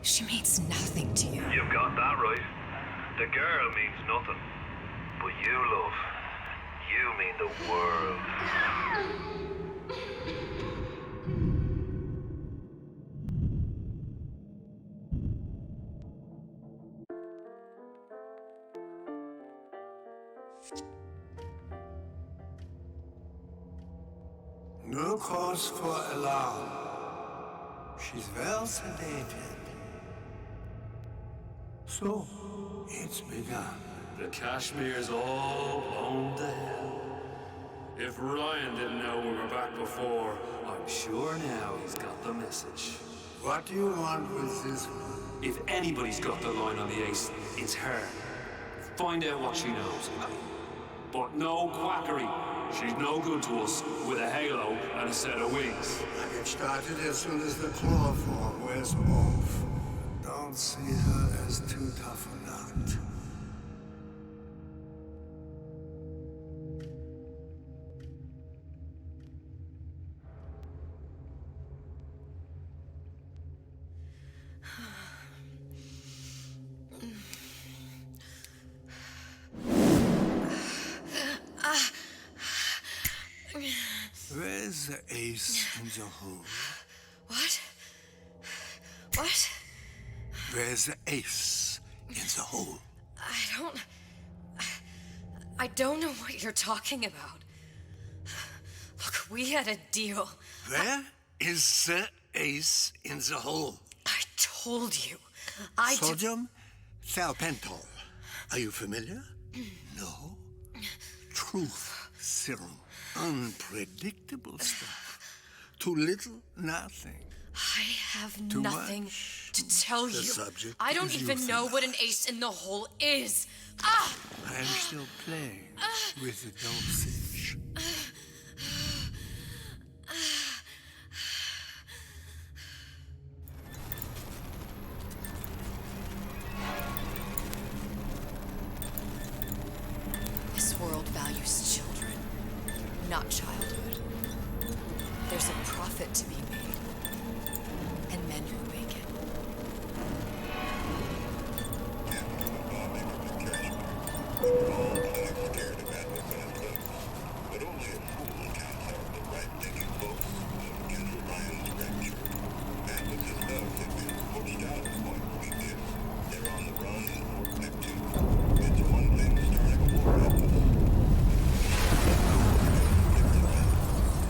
She means nothing to you. You've got that right. The girl means nothing. But you, love, you mean the world. No cause for alarm. She's well sedated. So, it's begun. The Kashmir's all blown to hell. If Ryan didn't know we were back before, I'm sure now he's got the message. What do you want with this one? If anybody's got the line on the ace, it's her. Find out what she knows. But no quackery. She's no good to us with a halo and a set of wings. I get started as soon as the claw form wears off. Don't see her as too tough a nut. Where's the ace in the hole? What? What? Where's the ace in the hole? I don't know what you're talking about. Look, we had a deal. Where is the ace in the hole? I told you. Sodium thiopental. Are you familiar? No. Truth serum. Unpredictable stuff. Too little, nothing. I have Too nothing much. to tell The you. subject I don't is even know what an ace in the hole is. Ah! I'm still playing with the dosage. This world values children, not childhood. There's a profit to be made, and men who make it. But only a fool counts out the right-thinking folks of General Ryan's wreck. And with his thugs have been pushed out of Point Weakness, they're on the run in Fort Neptune. It's one thing starting a war outpost.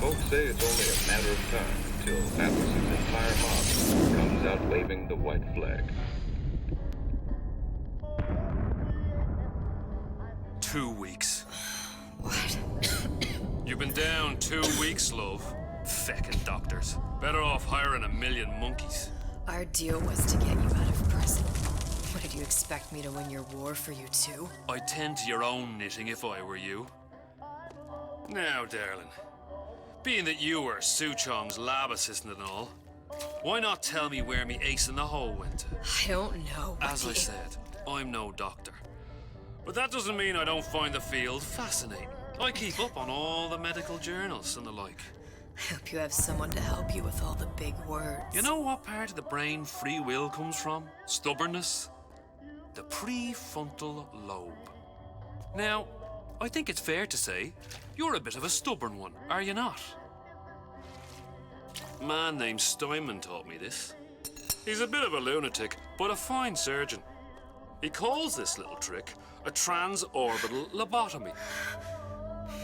Folks say it's only a matter of time until Atlas's entire mob comes out waving the white flag. 2 weeks. What? You've been down 2 weeks, love. Feckin' doctors. Better off hiring 1,000,000 monkeys. Our deal was to get you out of prison. What, did you expect me to win your war for you too? I'd tend to your own knitting if I were you. Now, darling, being that you were Su Chong's lab assistant and all, why not tell me where me ace in the hole went? I don't know. As I said, I'm no doctor. But that doesn't mean I don't find the field fascinating. I keep up on all the medical journals and the like. I hope you have someone to help you with all the big words. You know what part of the brain free will comes from? Stubbornness? The prefrontal lobe. Now, I think it's fair to say you're a bit of a stubborn one, are you not? A man named Steinman taught me this. He's a bit of a lunatic, but a fine surgeon. He calls this little trick a transorbital lobotomy.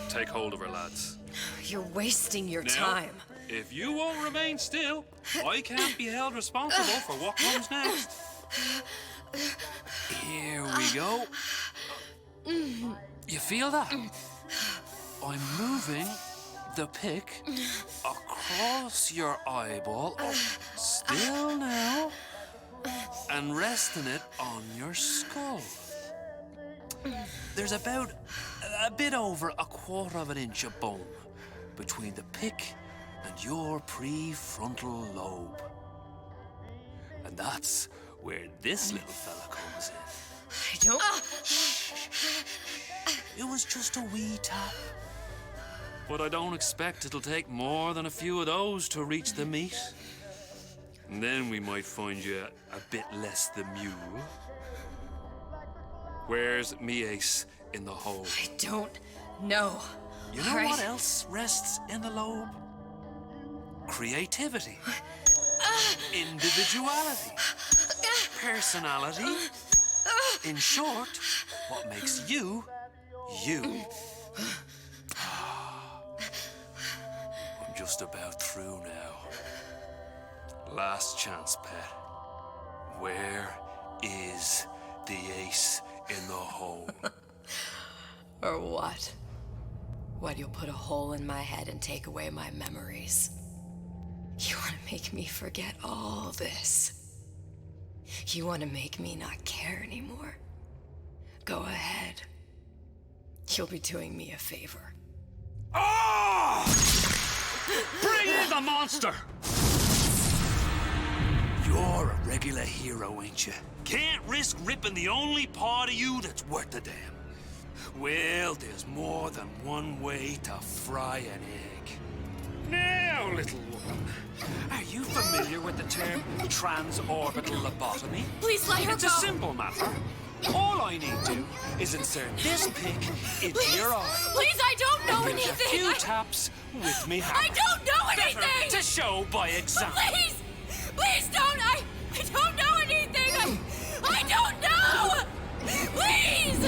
Take hold of her, lads. You're wasting your Now, time. If you won't remain still, I can't be held responsible for what comes next. Here we go. You feel that? I'm moving the pick across your eyeball, still now, and resting it on your skull. There's about a bit over 1/4 inch of bone between the pick and your prefrontal lobe. And that's where this little fella comes in. I don't... It was just a wee tap. But I don't expect it'll take more than a few of those to reach the meat. And then we might find you a bit less the mule. Where's me ace in the hole? I don't know. You know what else rests in the lobe? Creativity. Individuality. Personality. In short, what makes you, you. I'm just about through now. Last chance, pet. Where is the ace in the hole? Or what? What, you'll put a hole in my head and take away my memories? You want to make me forget all this? You want to make me not care anymore? Go ahead. You'll be doing me a favor. Ah! Bring in the monster! You're a regular hero, ain't you? Can't risk ripping the only part of you that's worth a damn. Well, there's more than one way to fry an egg. Now, little woman, are you familiar with the term transorbital lobotomy? Please let her It's go. a simple matter. All I need to do is insert this pick into your eye. Please, I don't don't know anything. A few taps with me hammer. I don't know anything. Better to show by example. Please, please don't. I don't know anything. I don't know. Please.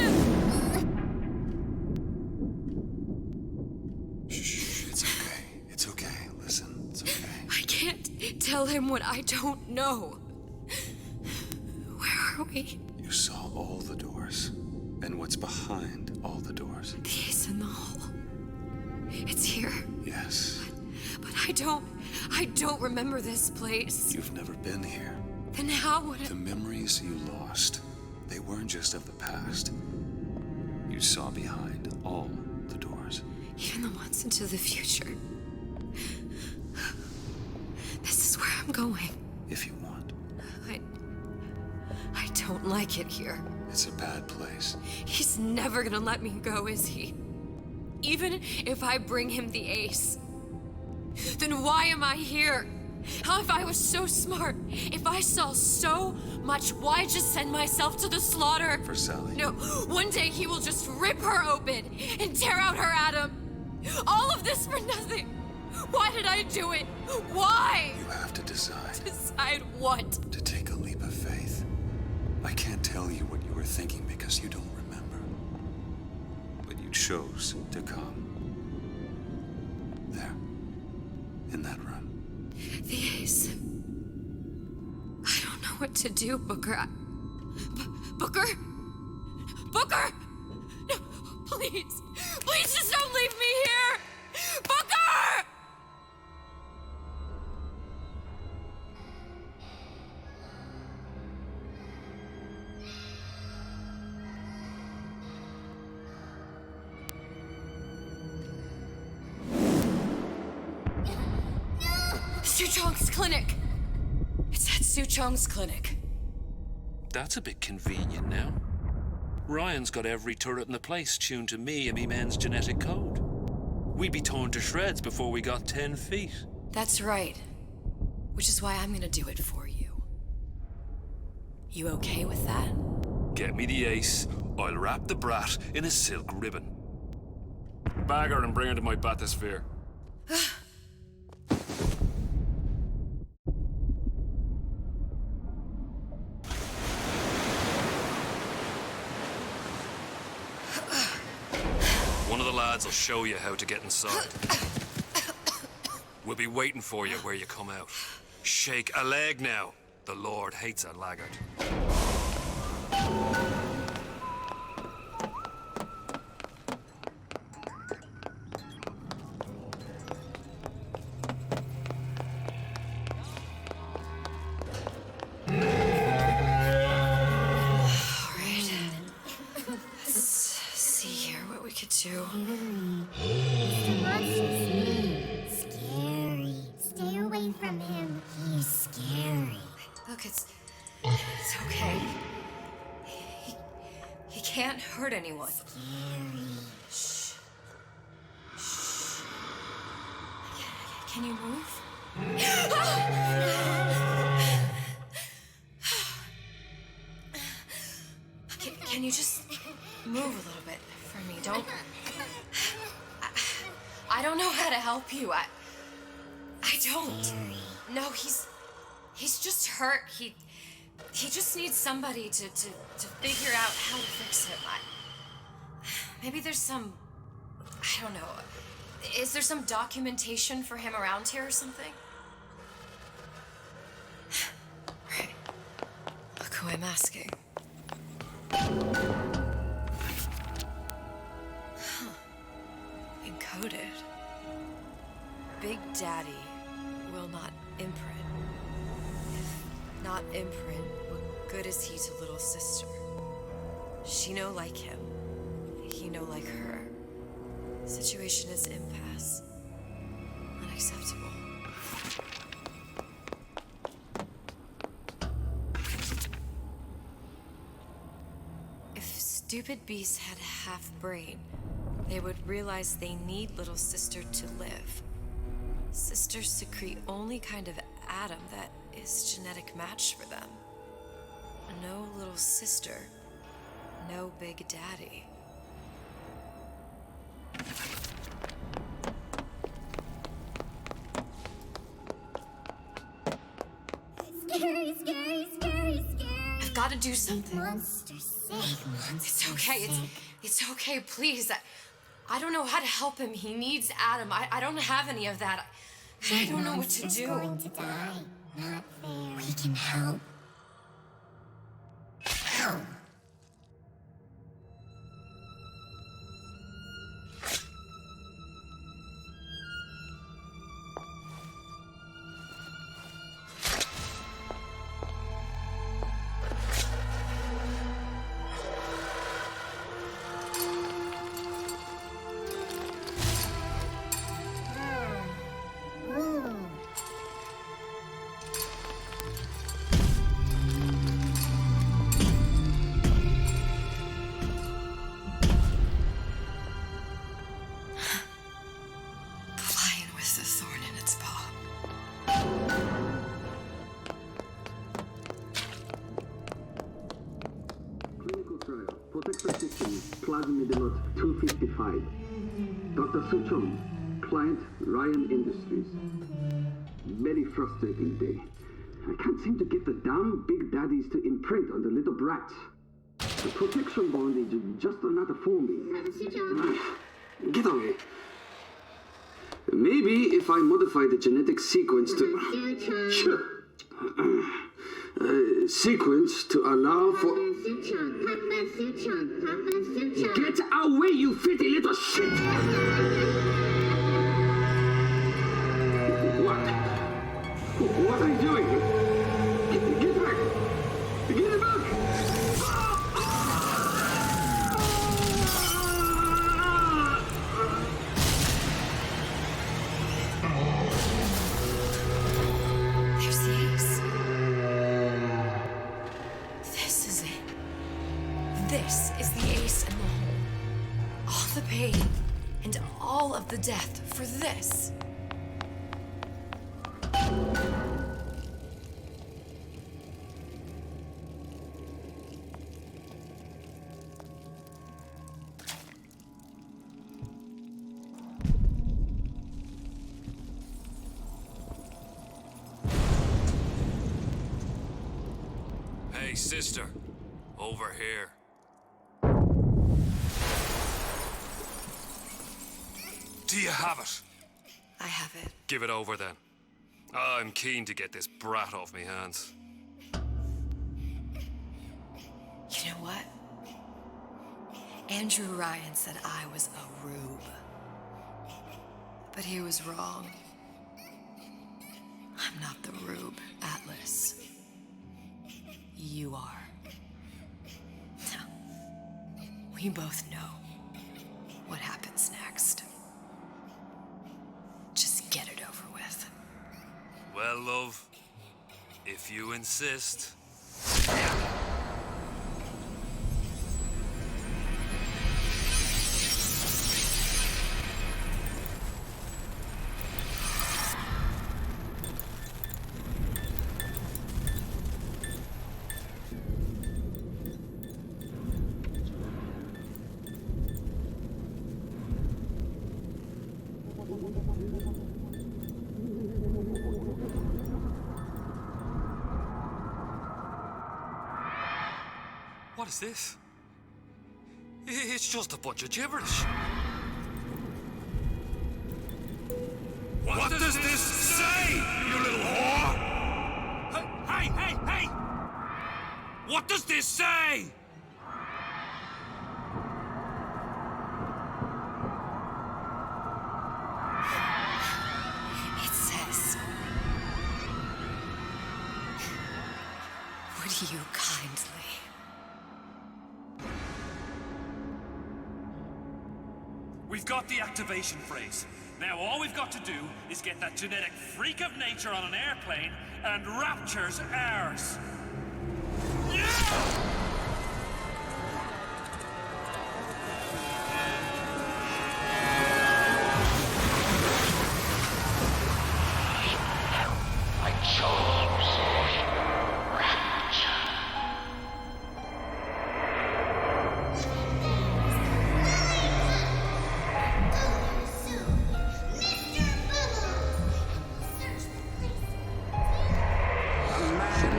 Shh, it's okay. It's okay. Listen, it's okay. I can't tell him what I don't know. Where are we? You saw all the doors. And what's behind all the doors? The ace in the hole. It's here. Yes. But I don't remember this place. You've never been here. Then how would The memories you lost, they weren't just of the past. You saw behind all the doors. Even the ones into the future. This is where I'm going. If you want. I don't like it here. It's a bad place. He's never gonna let me go, is he? Even if I bring him the ace. Then why am I here? How if I was so smart? If I saw so much, why just send myself to the slaughter? For Sally. No, one day he will just rip her open and tear out her atom. All of this for nothing. Why did I do it? Why? You have to decide. Decide what? To take a leap of faith. I can't tell you what you were thinking because you don't remember. But you chose to come. There. In that room. The ace. I don't know what to do, Booker. Booker? Booker! No, please. Please just don't leave me here! Booker! Suchong's clinic! It's at Suchong's clinic. That's a bit convenient now. Ryan's got every turret in the place tuned to me and me men's genetic code. We'd be torn to shreds before we got 10 feet. That's right. Which is why I'm gonna do it for you. You okay with that? Get me the ace. I'll wrap the brat in a silk ribbon. Bag her and bring her to my bathysphere. One of the lads will show you how to get inside. We'll be waiting for you where you come out. Shake a leg now. The Lord hates a laggard. Mr. Monster's scary. Stay away from him. He's scary. Look, it's okay. He can't hurt anyone. Scary. Shh. Shh. Can you move? Can you just move a little bit for me? Don't. I don't know how to help you. I don't. No, he's just hurt. He just needs somebody to figure out how to fix him. Maybe there's some, I don't know. Is there some documentation for him around here or something? Right. Look who I'm asking. Huh. Encoded. Big Daddy will not imprint. If not imprint, what good is he to little sister? She no like him. He no like her. Situation is impasse. Unacceptable. If stupid beasts had half brain, they would realize they need little sister to live. Sisters secrete only kind of atom that is genetic match for them. No little sister, no Big Daddy. Scary, scary, scary, scary. I've got to do something. Monster sick, monster It's okay. sick. It's okay, please. I don't know how to help him. He needs Adam. I don't have any of that. I don't know what to Monster's do. going to die. Not fair. We can help. Help. The lion with the thorn in its paw. Clinical trial. Protector system. Plasmid lot 255. Dr. Suchong. Client Ryan Industries. Very frustrating day. I can't seem to get the damn big daddies to imprint on the little brats. The protection bond is just not for me. Get away. Maybe if I modify the genetic sequence to... sequence to allow for... Get away, you filthy little shit! What are you doing? Get back! Get back! There's the ace. This is it. This is the ace in the hole. All the pain and all of the death for this. Hey, sister. Over here. Do you have it? I have it. Give it over then. I'm keen to get this brat off me hands. You know what? Andrew Ryan said I was a rube. But he was wrong. I'm not the rube, Atlas. You are. Now, we both know what happens next. Just get it over with. Well, love, if you insist. What is this? It's just a bunch of gibberish. What does this say, you little whore? Hey! What does this say? It says, would you kindly? We've got the activation phrase. Now all we've got to do is get that genetic freak of nature on an airplane, and Rapture's ours. I chose Rapture. A man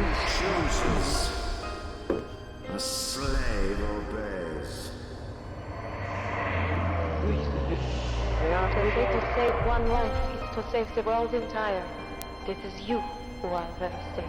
to save the world entire, it is you who are very safe.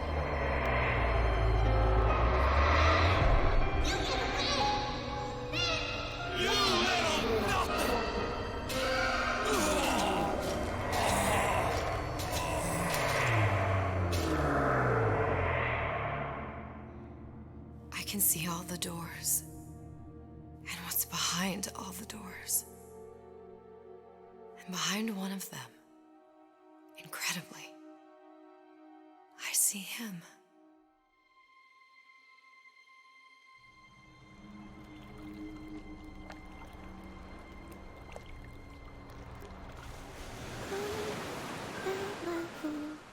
I can see all the doors, and what's behind all the doors. And behind one of them, incredibly, I see him.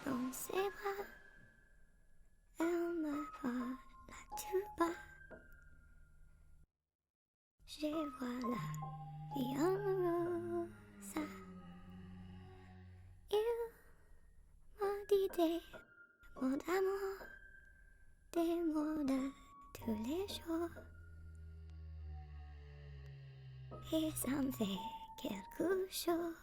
Dans ses bras, elle me parle tout bas. Je vois la vie en rose. Il m'a dit des mots d'amour, des mots de tous les jours. Et ça me fait quelque chose.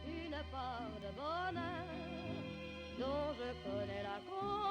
Une part de bonheur dont je connais la cause.